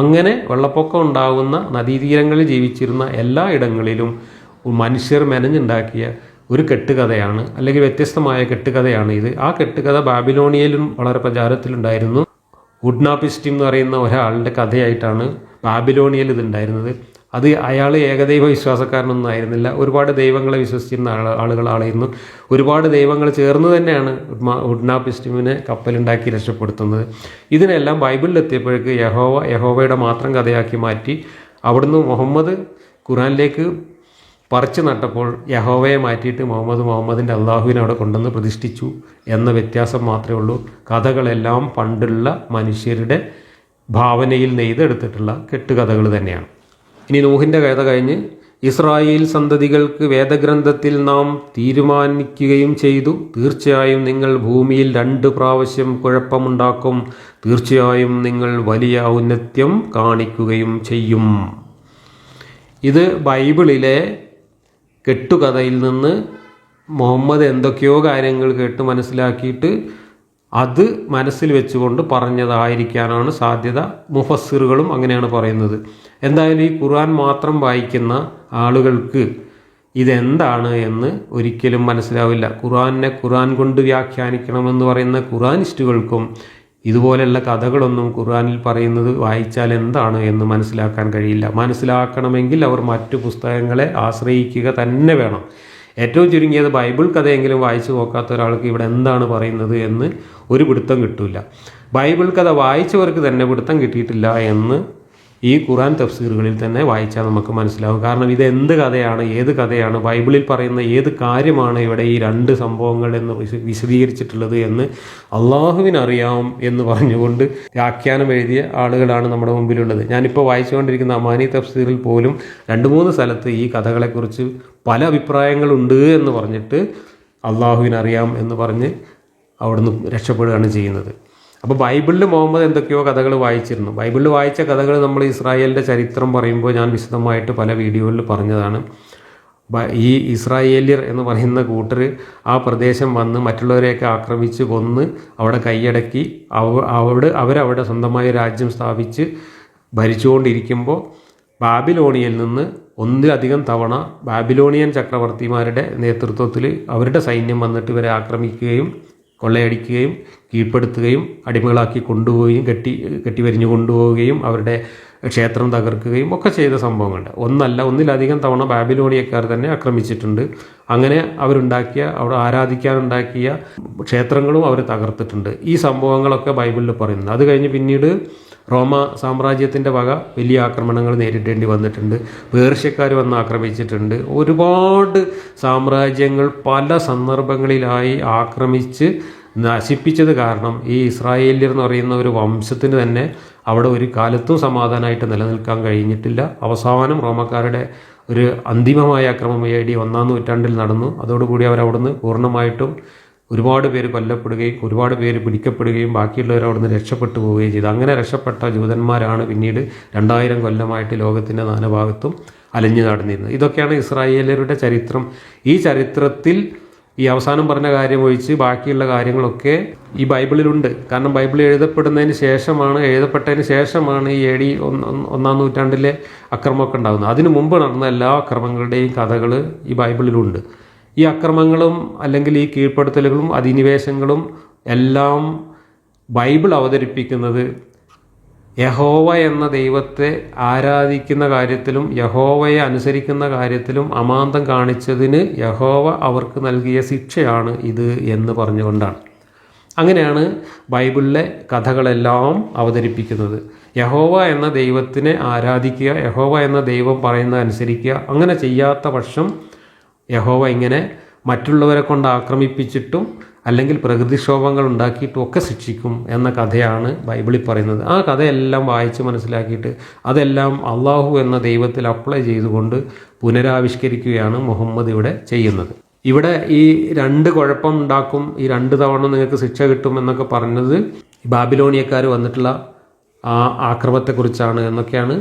അങ്ങനെ വെള്ളപ്പൊക്കം ഉണ്ടാകുന്ന നദീതീരങ്ങളിൽ ജീവിച്ചിരുന്ന എല്ലാ ഇടങ്ങളിലും മനുഷ്യർ മെനഞ്ഞുണ്ടാക്കിയ ഒരു കെട്ടുകഥയാണ്, അല്ലെങ്കിൽ വ്യത്യസ്തമായ കെട്ടുകഥയാണ് ഇത്. ആ കെട്ടുകഥ ബാബിലോണിയയിലും വളരെ പ്രചാരത്തിലുണ്ടായിരുന്നു. ഉഡ്നാപിസ്റ്റിം എന്ന് പറയുന്ന ഒരാളുടെ കഥയായിട്ടാണ് ബാബിലോണിയയിൽ ഇതുണ്ടായിരുന്നത്. അത് അയാൾ ഏകദൈവ വിശ്വാസക്കാരനൊന്നും ആയിരുന്നില്ല. ഒരുപാട് ദൈവങ്ങളെ വിശ്വസിച്ചിരുന്ന ആളുകളായിരുന്നു. ഒരുപാട് ദൈവങ്ങൾ ചേർന്ന് തന്നെയാണ് ഉഡ്നാപിസ്റ്റിമിനെ കപ്പലുണ്ടാക്കി രക്ഷപ്പെടുത്തുന്നത്. ഇതിനെല്ലാം ബൈബിളിലെത്തിയപ്പോഴേക്ക് യഹോവയുടെ മാത്രം കഥയാക്കി മാറ്റി. അവിടുന്ന് മുഹമ്മദ് ഖുർആനിലേക്ക് പറിച്ചു നട്ടപ്പോൾ യഹോവയെ മാറ്റിയിട്ട് മുഹമ്മദിൻ്റെ അള്ളാഹുവിനെ അവിടെ കൊണ്ടുവന്ന് പ്രതിഷ്ഠിച്ചു എന്ന വ്യത്യാസം മാത്രമേ ഉള്ളൂ. കഥകളെല്ലാം പണ്ടുള്ള മനുഷ്യരുടെ ഭാവനയിൽ നെയ്തെടുത്തിട്ടുള്ള കെട്ടുകഥകൾ തന്നെയാണ്. ഇനി നൂഹിൻ്റെ കഥ കഴിഞ്ഞ് ഇസ്രായേൽ സന്തതികൾക്ക് വേദഗ്രന്ഥത്തിൽ നാം തീരുമാനിക്കുകയും ചെയ്തു, തീർച്ചയായും നിങ്ങൾ ഭൂമിയിൽ 2 പ്രാവശ്യം കുഴപ്പമുണ്ടാക്കും, തീർച്ചയായും നിങ്ങൾ വലിയ ഔന്നത്യം കാണിക്കുകയും ചെയ്യും. ഇത് ബൈബിളിലെ കെട്ടുകഥയിൽ നിന്ന് മുഹമ്മദ് എന്തൊക്കെയോ കാര്യങ്ങൾ കേട്ട് മനസ്സിലാക്കിയിട്ട് അത് മനസ്സിൽ വെച്ചുകൊണ്ട് പറഞ്ഞതായിരിക്കാനാണ് സാധ്യത. മുഫസ്സിറുകളും അങ്ങനെയാണ് പറയുന്നത്. എന്തായാലും ഈ ഖുർആൻ മാത്രം വായിക്കുന്ന ആളുകൾക്ക് ഇതെന്താണ് എന്ന് ഒരിക്കലും മനസ്സിലാവില്ല. ഖുർആനെ ഖുർആൻ കൊണ്ട് വ്യാഖ്യാനിക്കണമെന്ന് പറയുന്ന ഖുർആനിസ്റ്റുകൾക്കും ഇതുപോലെയുള്ള കഥകളൊന്നും ഖുർആനിൽ പറയുന്നത് വായിച്ചാൽ എന്താണ് എന്ന് മനസ്സിലാക്കാൻ കഴിയില്ല. മനസ്സിലാക്കണമെങ്കിൽ അവർ മറ്റു പുസ്തകങ്ങളെ ആശ്രയിക്കുക തന്നെ വേണം. ഏറ്റവും ചുരുങ്ങിയത് ബൈബിൾ കഥയെങ്കിലും വായിച്ചു നോക്കാത്ത ഒരാൾക്ക് ഇവിടെ എന്താണ് പറയുന്നത് എന്ന് ഒരു പിടുത്തം കിട്ടില്ല. ബൈബിൾ കഥ വായിച്ചവർക്ക് തന്നെ പിടുത്തം കിട്ടിയിട്ടില്ല എന്ന് ഈ ഖുർആൻ തഫ്സീറുകളിൽ തന്നെ വായിച്ചാൽ നമുക്ക് മനസ്സിലാവും. കാരണം ഇത് എന്ത് കഥയാണ്, ഏത് കഥയാണ്, ബൈബിളിൽ പറയുന്ന ഏത് കാര്യമാണ് ഇവിടെ ഈ 2 സംഭവങ്ങൾ എന്ന് വിശദീകരിച്ചിട്ടുള്ളത് എന്ന് അള്ളാഹുവിനറിയാം എന്ന് പറഞ്ഞുകൊണ്ട് വ്യാഖ്യാനം എഴുതിയ ആളുകളാണ് നമ്മുടെ മുമ്പിലുള്ളത്. ഞാനിപ്പോൾ വായിച്ചുകൊണ്ടിരിക്കുന്ന അമാനി തഫ്സീറിൽ പോലും 2-3 സ്ഥലത്ത് ഈ കഥകളെക്കുറിച്ച് പല അഭിപ്രായങ്ങളുണ്ട് എന്ന് പറഞ്ഞിട്ട് അള്ളാഹുവിനറിയാം എന്ന് പറഞ്ഞ് അവിടുന്ന് രക്ഷപ്പെടുകയാണ് ചെയ്യുന്നത്. അപ്പോൾ ബൈബിളിൽ മുഹമ്മദ് എന്തൊക്കെയോ കഥകൾ വായിച്ചിരുന്നു. ബൈബിളിൽ വായിച്ച കഥകൾ നമ്മൾ ഇസ്രായേലിൻ്റെ ചരിത്രം പറയുമ്പോൾ ഞാൻ വിശദമായിട്ട് പല വീഡിയോകളിൽ പറഞ്ഞതാണ്. ഈ ഇസ്രായേലിയർ എന്ന് പറയുന്ന കൂട്ടർ ആ പ്രദേശം വന്ന് മറ്റുള്ളവരെയൊക്കെ ആക്രമിച്ച് കൊന്ന് അവിടെ കൈയടക്കി അവരവിടെ സ്വന്തമായ രാജ്യം സ്ഥാപിച്ച് ഭരിച്ചുകൊണ്ടിരിക്കുമ്പോൾ ബാബിലോണിയയിൽ നിന്ന് 1 തവണ ബാബിലോണിയൻ ചക്രവർത്തിമാരുടെ നേതൃത്വത്തിൽ അവരുടെ സൈന്യം വന്നിട്ട് ഇവരെ ആക്രമിക്കുകയും കൊള്ളയടിക്കുകയും കീഴ്പ്പെടുത്തുകയും അടിമകളാക്കി കൊണ്ടുപോവുകയും കെട്ടിവരിഞ്ഞു കൊണ്ടുപോവുകയും അവരുടെ ക്ഷേത്രം തകർക്കുകയും ഒക്കെ ചെയ്ത സംഭവങ്ങളുണ്ട്. ഒന്നിലധികം തവണ ബാബിലോണിയക്കാർ തന്നെ ആക്രമിച്ചിട്ടുണ്ട്. അങ്ങനെ അവിടെ ആരാധിക്കാനുണ്ടാക്കിയ ക്ഷേത്രങ്ങളും അവർ തകർത്തിട്ടുണ്ട്. ഈ സംഭവങ്ങളൊക്കെ ബൈബിളിൽ പറയുന്നു. അത് കഴിഞ്ഞ് പിന്നീട് റോമ സാമ്രാജ്യത്തിൻ്റെ വക വലിയ ആക്രമണങ്ങൾ നേരിടേണ്ടി വന്നിട്ടുണ്ട്. പേർഷ്യക്കാർ വന്ന് ആക്രമിച്ചിട്ടുണ്ട്. ഒരുപാട് സാമ്രാജ്യങ്ങൾ പല സന്ദർഭങ്ങളിലായി ആക്രമിച്ച് നശിപ്പിച്ചത് കാരണം ഈ ഇസ്രായേല്യർ എന്ന് പറയുന്ന ഒരു വംശത്തിന് തന്നെ അവിടെ ഒരു കാലത്തും സമാധാനമായിട്ട് നിലനിൽക്കാൻ കഴിഞ്ഞിട്ടില്ല. അവസാനം റോമക്കാരുടെ ഒരു അന്തിമമായ ആക്രമണം AD 1-ാം നൂറ്റാണ്ടിൽ നടന്നു. അതോടുകൂടി അവരവിടുന്ന് പൂർണ്ണമായിട്ടും ഒരുപാട് പേര് കൊല്ലപ്പെടുകയും ഒരുപാട് പേര് പിടിക്കപ്പെടുകയും ബാക്കിയുള്ളവർ അവിടുന്ന് രക്ഷപ്പെട്ടു പോവുകയും ചെയ്തു. അങ്ങനെ രക്ഷപ്പെട്ട ജൂതന്മാരാണ് പിന്നീട് 2000 കൊല്ലമായിട്ട് ലോകത്തിൻ്റെ നാനാഭാഗത്തും അലഞ്ഞു നടന്നിരുന്നത്. ഇതൊക്കെയാണ് ഇസ്രായേലരുടെ ചരിത്രം. ഈ ചരിത്രത്തിൽ ഈ അവസാനം പറഞ്ഞ കാര്യം ഒഴിച്ച് ബാക്കിയുള്ള കാര്യങ്ങളൊക്കെ ഈ ബൈബിളിലുണ്ട്. കാരണം ബൈബിൾ എഴുതപ്പെട്ടതിന് ശേഷമാണ് ഈ AD 1-ാം നൂറ്റാണ്ടിലെ അക്രമമൊക്കെ ഉണ്ടാകുന്നത്. അതിനു മുമ്പ് നടന്ന എല്ലാ അക്രമങ്ങളുടെയും കഥകൾ ഈ ബൈബിളിലുണ്ട്. ഈ അക്രമങ്ങളും അല്ലെങ്കിൽ ഈ കീഴ്പ്പെടുത്തലുകളും അധിനിവേശങ്ങളും എല്ലാം ബൈബിൾ അവതരിപ്പിക്കുന്നത് യഹോവ എന്ന ദൈവത്തെ ആരാധിക്കുന്ന കാര്യത്തിലും യഹോവയെ അനുസരിക്കുന്ന കാര്യത്തിലും അമാന്തം കാണിച്ചതിന് യഹോവ അവർക്ക് നൽകിയ ശിക്ഷയാണ് ഇത് എന്ന് പറഞ്ഞുകൊണ്ടാണ്. അങ്ങനെയാണ് ബൈബിളിലെ കഥകളെല്ലാം അവതരിപ്പിക്കുന്നത്. യഹോവ എന്ന ദൈവത്തിനെ ആരാധിക്കുക, യഹോവ എന്ന ദൈവം പറയുന്നത് അനുസരിക്കുക. അങ്ങനെ ചെയ്യാത്ത പക്ഷം യഹോവ ഇങ്ങനെ മറ്റുള്ളവരെ കൊണ്ട് ആക്രമിപ്പിച്ചിട്ടും അല്ലെങ്കിൽ പ്രകൃതിക്ഷോഭങ്ങൾ ഉണ്ടാക്കിയിട്ടും ഒക്കെ ശിക്ഷിക്കും എന്ന കഥയാണ് ബൈബിളിൽ പറയുന്നത്. ആ കഥയെല്ലാം വായിച്ച് മനസ്സിലാക്കിയിട്ട് അതെല്ലാം അള്ളാഹു എന്ന ദൈവത്തിൽ അപ്ലൈ ചെയ്തുകൊണ്ട് പുനരാവിഷ്കരിക്കുകയാണ് മുഹമ്മദ് ഇവിടെ ചെയ്യുന്നത്. ഇവിടെ ഈ 2 കുഴപ്പം ഉണ്ടാക്കും, ഈ 2 തവണ നിങ്ങൾക്ക് ശിക്ഷ കിട്ടും എന്നൊക്കെ പറഞ്ഞത് ബാബിലോണിയക്കാർ വന്നിട്ടുള്ള ആ ആക്രമണത്തെക്കുറിച്ചാണ് എന്നൊക്കെയാണ്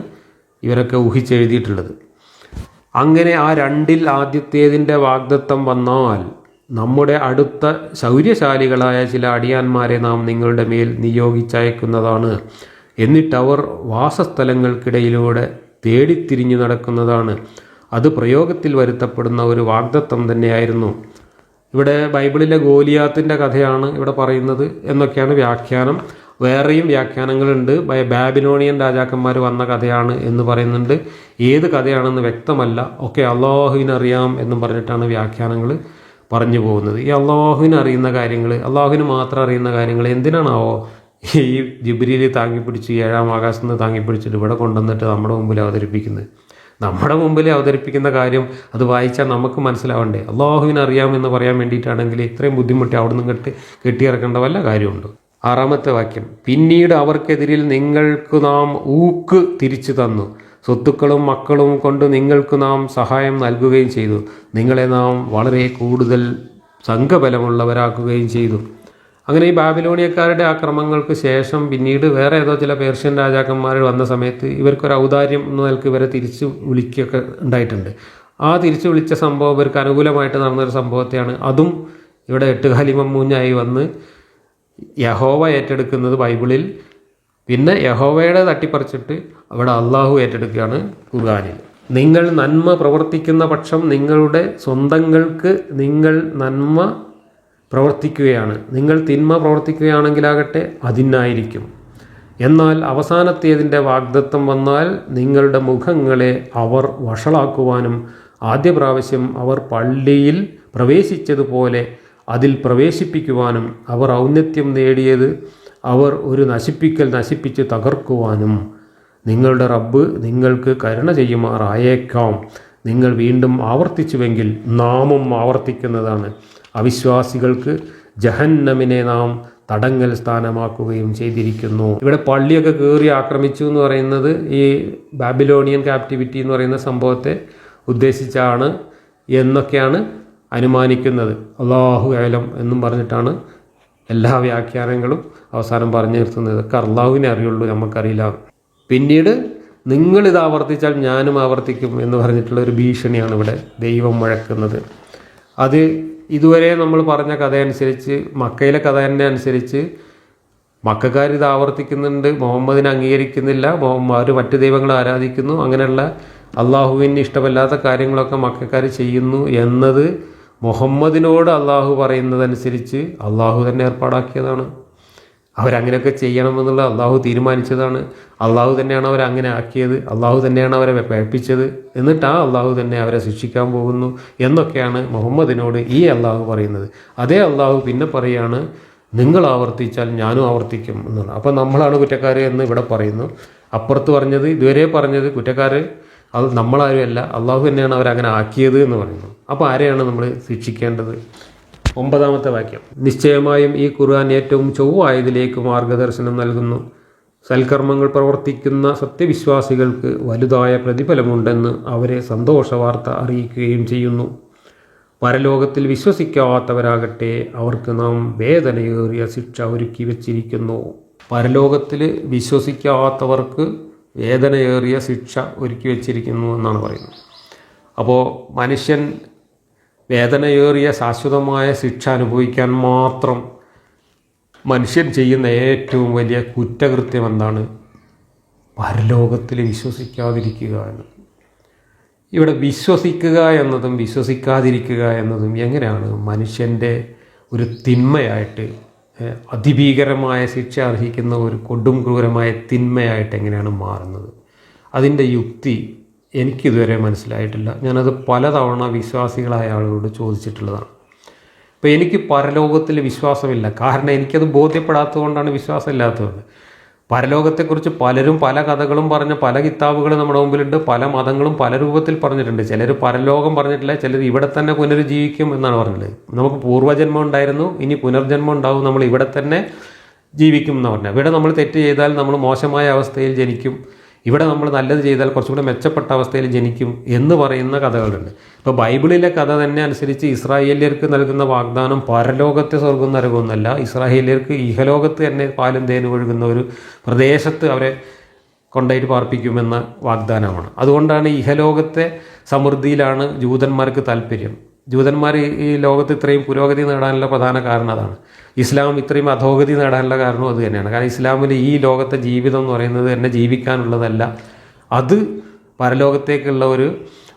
ഇവരൊക്കെ ഊഹിച്ചെഴുതിയിട്ടുള്ളത്. അങ്ങനെ ആ 2-ൽ ആദ്യത്തേതിൻ്റെ വാഗ്ദത്തം വന്നാൽ നമ്മുടെ അടുത്ത ശൗര്യശാലികളായ ചില അടിയാന്മാരെ നാം നിങ്ങളുടെ മേൽ നിയോഗിച്ചയക്കുന്നതാണ്. എന്നിട്ടവർ വാസസ്ഥലങ്ങൾക്കിടയിലൂടെ തേടിത്തിരിഞ്ഞു നടക്കുന്നതാണ്. അത് പ്രയോഗത്തിൽ വരുത്തപ്പെടുന്ന ഒരു വാഗ്ദത്തം തന്നെയായിരുന്നു. ഇവിടെ ബൈബിളിലെ ഗോലിയാത്തിൻ്റെ കഥയാണ് ഇവിടെ പറയുന്നത് എന്നൊക്കെയാണ് വ്യാഖ്യാനം. വേറെയും വ്യാഖ്യാനങ്ങളുണ്ട്. ബാബിലോണിയൻ രാജാക്കന്മാർ വന്ന കഥയാണ് എന്ന് പറയുന്നുണ്ട്. ഏത് കഥയാണെന്ന് വ്യക്തമല്ല. ഒക്കെ അള്ളാഹുവിനറിയാം എന്നും പറഞ്ഞിട്ടാണ് വ്യാഖ്യാനങ്ങൾ പറഞ്ഞു പോകുന്നത്. ഈ അള്ളാഹുവിന് അറിയുന്ന കാര്യങ്ങൾ, അള്ളാഹുവിന് മാത്രം അറിയുന്ന കാര്യങ്ങൾ എന്തിനാണാവോ ഈ ജിബ്രീൽ താങ്ങിപ്പിടിച്ച് 7-ാം ആകാശത്ത് നിന്ന് താങ്ങിപ്പിടിച്ചിട്ട് ഇവിടെ കൊണ്ടുവന്നിട്ട് നമ്മുടെ മുമ്പിൽ അവതരിപ്പിക്കുന്നത്? നമ്മുടെ മുമ്പിൽ അവതരിപ്പിക്കുന്ന കാര്യം അത് വായിച്ചാൽ നമുക്ക് മനസ്സിലാവണ്ടേ? അള്ളാഹുവിന് അറിയാമെന്ന് പറയാൻ വേണ്ടിയിട്ടാണെങ്കിൽ ഇത്രയും ബുദ്ധിമുട്ടി അവിടെ നിന്ന് കെട്ടിയിറക്കേണ്ട വല്ല കാര്യമുണ്ട്. 6-ാമത്തെ വാക്യം, പിന്നീട് അവർക്കെതിരിൽ നിങ്ങൾക്ക് നാം ഊക്ക് തിരിച്ചു തന്നു, സ്വത്തുക്കളും മക്കളും കൊണ്ട് നിങ്ങൾക്ക് നാം സഹായം നൽകുകയും ചെയ്തു, നിങ്ങളെ നാം വളരെ കൂടുതൽ സംഘബലമുള്ളവരാക്കുകയും ചെയ്തു. അങ്ങനെ ഈ ബാബിലോണിയക്കാരുടെ ആക്രമണങ്ങൾക്ക് ശേഷം പിന്നീട് വേറെ ഏതോ ചില പേർഷ്യൻ രാജാക്കന്മാർ വന്ന സമയത്ത് ഇവർക്കൊരു ഔദാര്യം എന്ന നിലക്ക് ഇവരെ തിരിച്ചു വിളിക്കുകയൊക്കെ ഉണ്ടായിട്ടുണ്ട്. ആ തിരിച്ചു വിളിച്ച സംഭവം ഇവർക്ക് അനുകൂലമായിട്ട് നടന്നൊരു സംഭവത്തെയാണ്. അതും ഇവിടെ 8 കാലി മമ്മൂഞ്ഞായി വന്ന് യഹോവ ഏറ്റെടുക്കുന്നത് ബൈബിളിൽ. പിന്നെ യഹോവയുടെ തട്ടിപ്പറിച്ചിട്ട് അവിടെ അള്ളാഹു ഏറ്റെടുക്കുകയാണ് ഖുർആനിൽ. നിങ്ങൾ നന്മ പ്രവർത്തിക്കുന്ന പക്ഷം നിങ്ങളുടെ സ്വന്തങ്ങൾക്ക് നിങ്ങൾ നന്മ പ്രവർത്തിക്കുകയാണ്, നിങ്ങൾ തിന്മ പ്രവർത്തിക്കുകയാണെങ്കിലാകട്ടെ അതിനായിരിക്കും. എന്നാൽ അവസാനത്തേതിൻ്റെ വാഗ്ദത്തം വന്നാൽ നിങ്ങളുടെ മുഖങ്ങളെ അവർ വഷളാക്കുവാനും ആദ്യ പ്രാവശ്യം അവർ പള്ളിയിൽ പ്രവേശിച്ചതുപോലെ അതിൽ പ്രവേശിപ്പിക്കുവാനും അവർ ഔന്നത്യം നേടിയത് അവർ ഒരു നശിപ്പിച്ച് തകർക്കുവാനും നിങ്ങളുടെ റബ്ബ് നിങ്ങൾക്ക് കരുണ ചെയ്യുമാറായേക്കാം. നിങ്ങൾ വീണ്ടും ആവർത്തിച്ചുവെങ്കിൽ നാമും ആവർത്തിക്കുന്നതാണ്. അവിശ്വാസികൾക്ക് ജഹന്നമിനെ നാം തടങ്കൽ സ്ഥാനമാക്കുകയും ചെയ്തിരിക്കുന്നു. ഇവിടെ പള്ളിയൊക്കെ കയറി ആക്രമിച്ചു എന്ന് പറയുന്നത് ഈ ബാബിലോണിയൻ ക്യാപ്റ്റിവിറ്റി എന്ന് പറയുന്ന സംഭവത്തെ ഉദ്ദേശിച്ചാണ് എന്നൊക്കെയാണ് അനുമാനിക്കുന്നത്. അല്ലാഹു അഅലം എന്നും പറഞ്ഞിട്ടാണ് എല്ലാ വ്യാഖ്യാനങ്ങളും അവസാനം പറഞ്ഞു നിർത്തുന്നത്. ഇതൊക്കെ അള്ളാഹുവിനെ അറിയുള്ളൂ, നമുക്കറിയില്ല. പിന്നീട് നിങ്ങളിത് ആവർത്തിച്ചാൽ ഞാനും ആവർത്തിക്കും എന്ന് പറഞ്ഞിട്ടുള്ള ഒരു ഭീഷണിയാണ് ഇവിടെ ദൈവം മുഴക്കുന്നത്. അത് ഇതുവരെ നമ്മൾ പറഞ്ഞ കഥ അനുസരിച്ച്, മക്കയിലെ കഥ തന്നെ അനുസരിച്ച് മക്കാരിത് ആവർത്തിക്കുന്നുണ്ട്, മുഹമ്മദിനെ അംഗീകരിക്കുന്നില്ല, അവർ മറ്റു ദൈവങ്ങളെ ആരാധിക്കുന്നു, അങ്ങനെയുള്ള അള്ളാഹുവിന് ഇഷ്ടമല്ലാത്ത കാര്യങ്ങളൊക്കെ മക്കാർ ചെയ്യുന്നു എന്നത് മുഹമ്മദിനോട് അള്ളാഹു പറയുന്നതനുസരിച്ച് അള്ളാഹു തന്നെ ഏർപ്പാടാക്കിയതാണ്. അവരങ്ങനെയൊക്കെ ചെയ്യണമെന്നുള്ള അള്ളാഹു തീരുമാനിച്ചതാണ്. അള്ളാഹു തന്നെയാണ് അവരങ്ങനെ ആക്കിയത്, അള്ളാഹു തന്നെയാണ് അവരെ പേഴ്പ്പിച്ചത്. എന്നിട്ട് ആ അള്ളാഹു തന്നെ അവരെ ശിക്ഷിക്കാൻ പോകുന്നു എന്നൊക്കെയാണ് മുഹമ്മദിനോട് ഈ അള്ളാഹു പറയുന്നത്. അതേ അള്ളാഹു പിന്നെ പറയാണ്, നിങ്ങൾ ആവർത്തിച്ചാൽ ഞാനും ആവർത്തിക്കും എന്നുള്ളത്. അപ്പം നമ്മളാണ് കുറ്റക്കാർ എന്ന് ഇവിടെ പറയുന്നു. അപ്പുറത്ത് പറഞ്ഞത്, ഇതുവരെ പറഞ്ഞത് കുറ്റക്കാർ അത് നമ്മളാരുമല്ല, അള്ളാഹു തന്നെയാണ് അവരങ്ങനെ ആക്കിയത് എന്ന് പറയുന്നു. അപ്പോൾ ആരെയാണ് നമ്മൾ ശിക്ഷിക്കേണ്ടത്? 9-ാമത്തെ വാക്യം, നിശ്ചയമായും ഈ ഖുർആൻ ഏറ്റവും ചൊവ്വായതിലേക്ക് മാർഗദർശനം നൽകുന്നു. സൽക്കർമ്മങ്ങൾ പ്രവർത്തിക്കുന്ന സത്യവിശ്വാസികൾക്ക് വലുതായ പ്രതിഫലമുണ്ടെന്ന് അവരെ സന്തോഷവാർത്ത അറിയിക്കുകയും ചെയ്യുന്നു. പരലോകത്തിൽ വിശ്വസിക്കാത്തവരാകട്ടെ അവർക്ക് നാം വേദനയേറിയ ശിക്ഷ ഒരുക്കി വച്ചിരിക്കുന്നു. പരലോകത്തിൽ വിശ്വസിക്കാത്തവർക്ക് വേദനയേറിയ ശിക്ഷ ഒരുക്കി വച്ചിരിക്കുന്നു എന്നാണ് പറയുന്നത്. അപ്പോൾ മനുഷ്യൻ വേദനയേറിയ ശാശ്വതമായ ശിക്ഷ അനുഭവിക്കാൻ മാത്രം മനുഷ്യൻ ചെയ്യുന്ന ഏറ്റവും വലിയ കുറ്റകൃത്യം എന്താണ്? പരലോകത്തിൽ വിശ്വസിക്കാതിരിക്കുക എന്നത്. ഇവിടെ വിശ്വസിക്കുക എന്നതും വിശ്വസിക്കാതിരിക്കുക എന്നതും എങ്ങനെയാണ് മനുഷ്യൻ്റെ ഒരു തിന്മയായിട്ട്, അതിഭീകരമായ ശിക്ഷ അർഹിക്കുന്ന ഒരു കൊടും ക്രൂരമായ തിന്മയായിട്ട് എങ്ങനെയാണ് മാറുന്നത്? അതിൻ്റെ യുക്തി എനിക്കിതുവരെ മനസ്സിലായിട്ടില്ല. ഞാനത് പലതവണ വിശ്വാസികളായ ആളുകളോട് ചോദിച്ചിട്ടുള്ളതാണ്. ഇപ്പോൾ എനിക്ക് പരലോകത്തിൽ വിശ്വാസമില്ല, കാരണം എനിക്കത് ബോധ്യപ്പെടാത്തതുകൊണ്ടാണ് വിശ്വാസമില്ലാത്തത്. പരലോകത്തെക്കുറിച്ച് പലരും പല കഥകളും പറഞ്ഞ പല കിതാബുകളും നമ്മുടെ മുമ്പിലുണ്ട്. പല മതങ്ങളും പല രൂപത്തിൽ പറഞ്ഞിട്ടുണ്ട്. ചിലർ പരലോകം പറഞ്ഞിട്ടില്ല, ചിലർ ഇവിടെ തന്നെ പുനരുജ്ജീവിക്കും എന്നാണ് പറഞ്ഞത്. നമുക്ക് പൂർവ്വജന്മം ഉണ്ടായിരുന്നു, ഇനി പുനർജന്മം ഉണ്ടാവും, നമ്മൾ ഇവിടെ തന്നെ ജീവിക്കും എന്ന് പറഞ്ഞാൽ. ഇവിടെ നമ്മൾ തെറ്റ് ചെയ്താൽ നമ്മൾ മോശമായ അവസ്ഥയിൽ ജനിക്കും, ഇവിടെ നമ്മൾ നല്ലത് ചെയ്താൽ കുറച്ചുകൂടെ മെച്ചപ്പെട്ട അവസ്ഥയിൽ ജനിക്കും എന്ന് പറയുന്ന കഥകളുണ്ട്. ഇപ്പോൾ ബൈബിളിലെ കഥ തന്നെ അനുസരിച്ച് ഇസ്രായേലിയർക്ക് നൽകുന്ന വാഗ്ദാനം പരലോകത്തെ സ്വർഗ്ഗം നരകമൊന്നുമല്ല, ഇസ്രായേലിയർക്ക് ഇഹലോകത്ത് തന്നെ പാലും തേനും ഒഴുകുന്ന ഒരു പ്രദേശത്ത് അവരെ കൊണ്ടുപോയിട്ട് പാർപ്പിക്കുമെന്ന വാഗ്ദാനമാണ്. അതുകൊണ്ടാണ് ഇഹലോകത്തെ സമൃദ്ധിയിലാണ് ജൂതന്മാർക്ക് താല്പര്യം. ജൂതന്മാർ ഈ ലോകത്ത് ഇത്രയും പുരോഗതി നേടാനുള്ള പ്രധാന കാരണം അതാണ്. ഇസ്ലാം ഇത്രയും അധോഗതി നേടാനുള്ള കാരണവും അത് തന്നെയാണ്. കാരണം ഇസ്ലാമിൽ ഈ ലോകത്തെ ജീവിതം എന്ന് പറയുന്നത് തന്നെ ജീവിക്കാനുള്ളതല്ല, അത് പരലോകത്തേക്കുള്ള ഒരു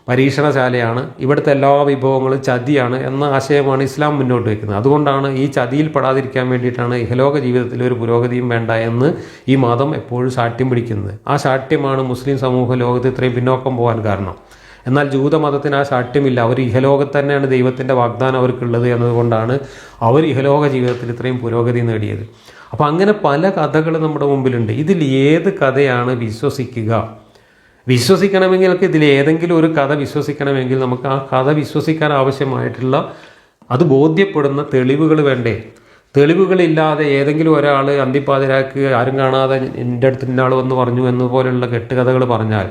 പരീക്ഷണശാലയാണ്. ഇവിടുത്തെ എല്ലാ വിഭവങ്ങളും ചതിയാണ് എന്ന ആശയമാണ് ഇസ്ലാം മുന്നോട്ട് വയ്ക്കുന്നത്. അതുകൊണ്ടാണ് ഈ ചതിയിൽ പെടാതിരിക്കാൻ വേണ്ടിയിട്ടാണ് ഇഹലോക ജീവിതത്തിൽ ഒരു പുരോഗതിയും വേണ്ട എന്ന് ഈ മതം എപ്പോഴും ശാഠ്യം പിടിക്കുന്നത്. ആ ശാഠ്യമാണ് മുസ്ലിം സമൂഹ ലോകത്ത് ഇത്രയും പിന്നോക്കം പോകാൻ കാരണം. എന്നാൽ ജൂതമതത്തിന് ആ ശാഠ്യമില്ല. അവർ ഇഹലോകത്ത് തന്നെയാണ് ദൈവത്തിൻ്റെ വാഗ്ദാനം അവർക്കുള്ളത് എന്നതുകൊണ്ടാണ് അവർ ഇഹലോക ജീവിതത്തിൽ ഇത്രയും പുരോഗതി നേടിയത്. അപ്പോൾ അങ്ങനെ പല കഥകൾ നമ്മുടെ മുമ്പിലുണ്ട്. ഇതിൽ ഏത് കഥയാണ് വിശ്വസിക്കുക? വിശ്വസിക്കണമെങ്കിൽ ഇതിൽ ഏതെങ്കിലും ഒരു കഥ വിശ്വസിക്കണമെങ്കിൽ നമുക്ക് ആ കഥ വിശ്വസിക്കാൻ ആവശ്യമായിട്ടുള്ള അത് ബോധ്യപ്പെടുന്ന തെളിവുകൾ വേണ്ടേ? തെളിവുകളില്ലാതെ ഏതെങ്കിലും ഒരാൾ അന്തിപ്പാതിരാക്ക് ആരും കാണാതെ എൻ്റെ അടുത്ത് ഇന്നാൾ വന്ന് പറഞ്ഞു എന്നപോലെയുള്ള കെട്ടുകഥകൾ പറഞ്ഞാൽ,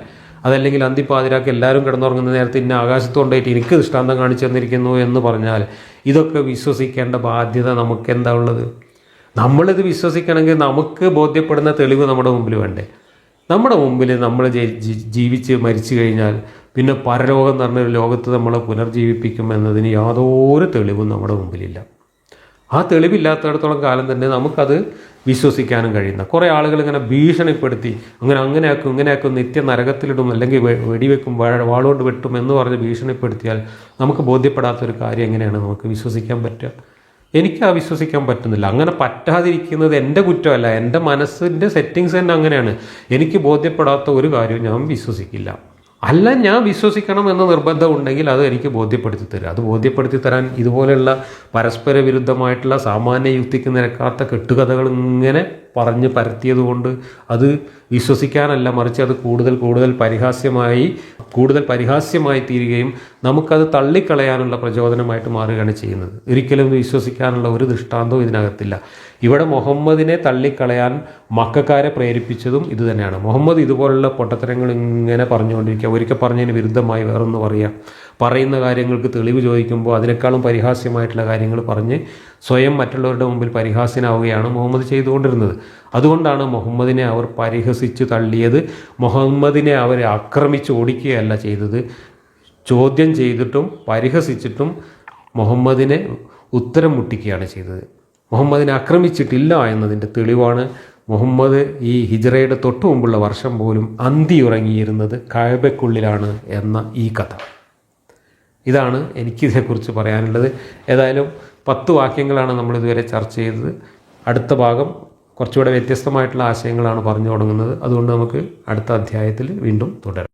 അതല്ലെങ്കിൽ അന്തിപ്പാതിരാക്ക് എല്ലാവരും കിടന്നുറങ്ങുന്ന നേരത്തെ ഇന്ന ആകാശത്ത് കൊണ്ടുപോയിട്ട് എനിക്ക് ദൃഷ്ടാന്തം കാണിച്ചു തന്നിരിക്കുന്നു എന്ന് പറഞ്ഞാൽ ഇതൊക്കെ വിശ്വസിക്കേണ്ട ബാധ്യത നമുക്ക് എന്താ ഉള്ളത്? നമ്മളിത് വിശ്വസിക്കണമെങ്കിൽ നമുക്ക് ബോധ്യപ്പെടുന്ന തെളിവ് നമ്മുടെ മുമ്പിൽ വേണ്ടേ? നമ്മുടെ മുമ്പിൽ നമ്മൾ ജീവിച്ച് മരിച്ചു കഴിഞ്ഞാൽ പിന്നെ പരലോകം എന്ന് പറഞ്ഞൊരു ലോകത്ത് നമ്മളെ പുനർജീവിപ്പിക്കും എന്നതിന് യാതൊരു തെളിവും നമ്മുടെ മുമ്പിലില്ല. ആ തെളിവില്ലാത്തടത്തോളം കാലം തന്നെ നമുക്കത് വിശ്വസിക്കാനും കഴിയുന്ന കുറേ ആളുകൾ ഇങ്ങനെ ഭീഷണിപ്പെടുത്തി അങ്ങനെയാക്കും ഇങ്ങനെയാക്കും നിത്യ നരകത്തിലിടും അല്ലെങ്കിൽ വെടിവെക്കും വാളുകൊണ്ട് വെട്ടും എന്ന് പറഞ്ഞ് ഭീഷണിപ്പെടുത്തിയാൽ നമുക്ക് ബോധ്യപ്പെടാത്തൊരു കാര്യം എങ്ങനെയാണ് നമുക്ക് വിശ്വസിക്കാൻ പറ്റുക? എനിക്ക് ആ വിശ്വസിക്കാൻ പറ്റുന്നില്ല. അങ്ങനെ പറ്റാതിരിക്കുന്നത് എൻ്റെ കുറ്റമല്ല, എൻ്റെ മനസ്സിൻ്റെ സെറ്റിങ്സ് തന്നെ അങ്ങനെയാണ്. എനിക്ക് ബോധ്യപ്പെടാത്ത ഒരു കാര്യവും ഞാൻ വിശ്വസിക്കില്ല. അല്ല, ഞാൻ വിശ്വസിക്കണം എന്ന നിർബന്ധം ഉണ്ടെങ്കിൽ അത് എനിക്ക് ബോധ്യപ്പെടുത്തി തരിക. അത് ബോധ്യപ്പെടുത്തി തരാൻ ഇതുപോലെയുള്ള പരസ്പര വിരുദ്ധമായിട്ടുള്ള സാമാന്യ യുക്തിക്ക് നിരക്കാത്ത കെട്ടുകഥകൾ ഇങ്ങനെ പറഞ്ഞ് പരത്തിയതുകൊണ്ട് അത് വിശ്വസിക്കാനല്ല, മറിച്ച് അത് കൂടുതൽ പരിഹാസ്യമായി തീരുകയും നമുക്കത് തള്ളിക്കളയാനുള്ള പ്രചോദനമായിട്ട് മാറുകയാണ് ചെയ്യുന്നത്. ഒരിക്കലും വിശ്വസിക്കാനുള്ള ഒരു ദൃഷ്ടാന്തവും ഇതിനകത്തില്ല. ഇവിടെ മുഹമ്മദിനെ തള്ളിക്കളയാൻ മക്കക്കാരെ പ്രേരിപ്പിച്ചതും ഇത് തന്നെയാണ്. മുഹമ്മദ് ഇതുപോലുള്ള പൊട്ടത്തരങ്ങൾ ഇങ്ങനെ പറഞ്ഞുകൊണ്ടിരിക്കുക, ഒരിക്കൽ പറഞ്ഞതിന് വിരുദ്ധമായി വേറൊന്ന് പറയുന്ന കാര്യങ്ങൾക്ക് തെളിവ് ചോദിക്കുമ്പോൾ അതിനേക്കാളും പരിഹാസ്യമായിട്ടുള്ള കാര്യങ്ങൾ പറഞ്ഞ് സ്വയം മറ്റുള്ളവരുടെ മുമ്പിൽ പരിഹാസ്യനാവുകയാണ് മുഹമ്മദ് ചെയ്തുകൊണ്ടിരുന്നത്. അതുകൊണ്ടാണ് മുഹമ്മദിനെ അവർ പരിഹസിച്ച് തള്ളിയത്. മുഹമ്മദിനെ അവർ ആക്രമിച്ച് ഓടിക്കുകയല്ല ചെയ്തത്, ചോദ്യം ചെയ്തിട്ടും പരിഹസിച്ചിട്ടും മുഹമ്മദിനെ ഉത്തരം മുട്ടിക്കുകയാണ് ചെയ്തത്. മുഹമ്മദിനെ ആക്രമിച്ചിട്ടില്ല എന്നതിൻ്റെ തെളിവാണ് മുഹമ്മദ് ഈ ഹിജ്റയുടെ തൊട്ടു മുമ്പുള്ള വർഷം പോലും അന്തിയുറങ്ങിയിരുന്നത് കഅബയ്ക്കുള്ളിലാണ് എന്ന ഈ കഥ. ഇതാണ് എനിക്കിതേക്കുറിച്ച് പറയാനുള്ളത്. ഏതായാലും 10 വാക്യങ്ങളാണ് നമ്മളിതുവരെ ചർച്ച ചെയ്തത്. അടുത്ത ഭാഗം കുറച്ചുകൂടെ വ്യത്യസ്തമായിട്ടുള്ള ആശയങ്ങളാണ് പറഞ്ഞു തുടങ്ങുന്നത്. അതുകൊണ്ട് നമുക്ക് അടുത്ത അധ്യായത്തിൽ വീണ്ടും തുടരാം.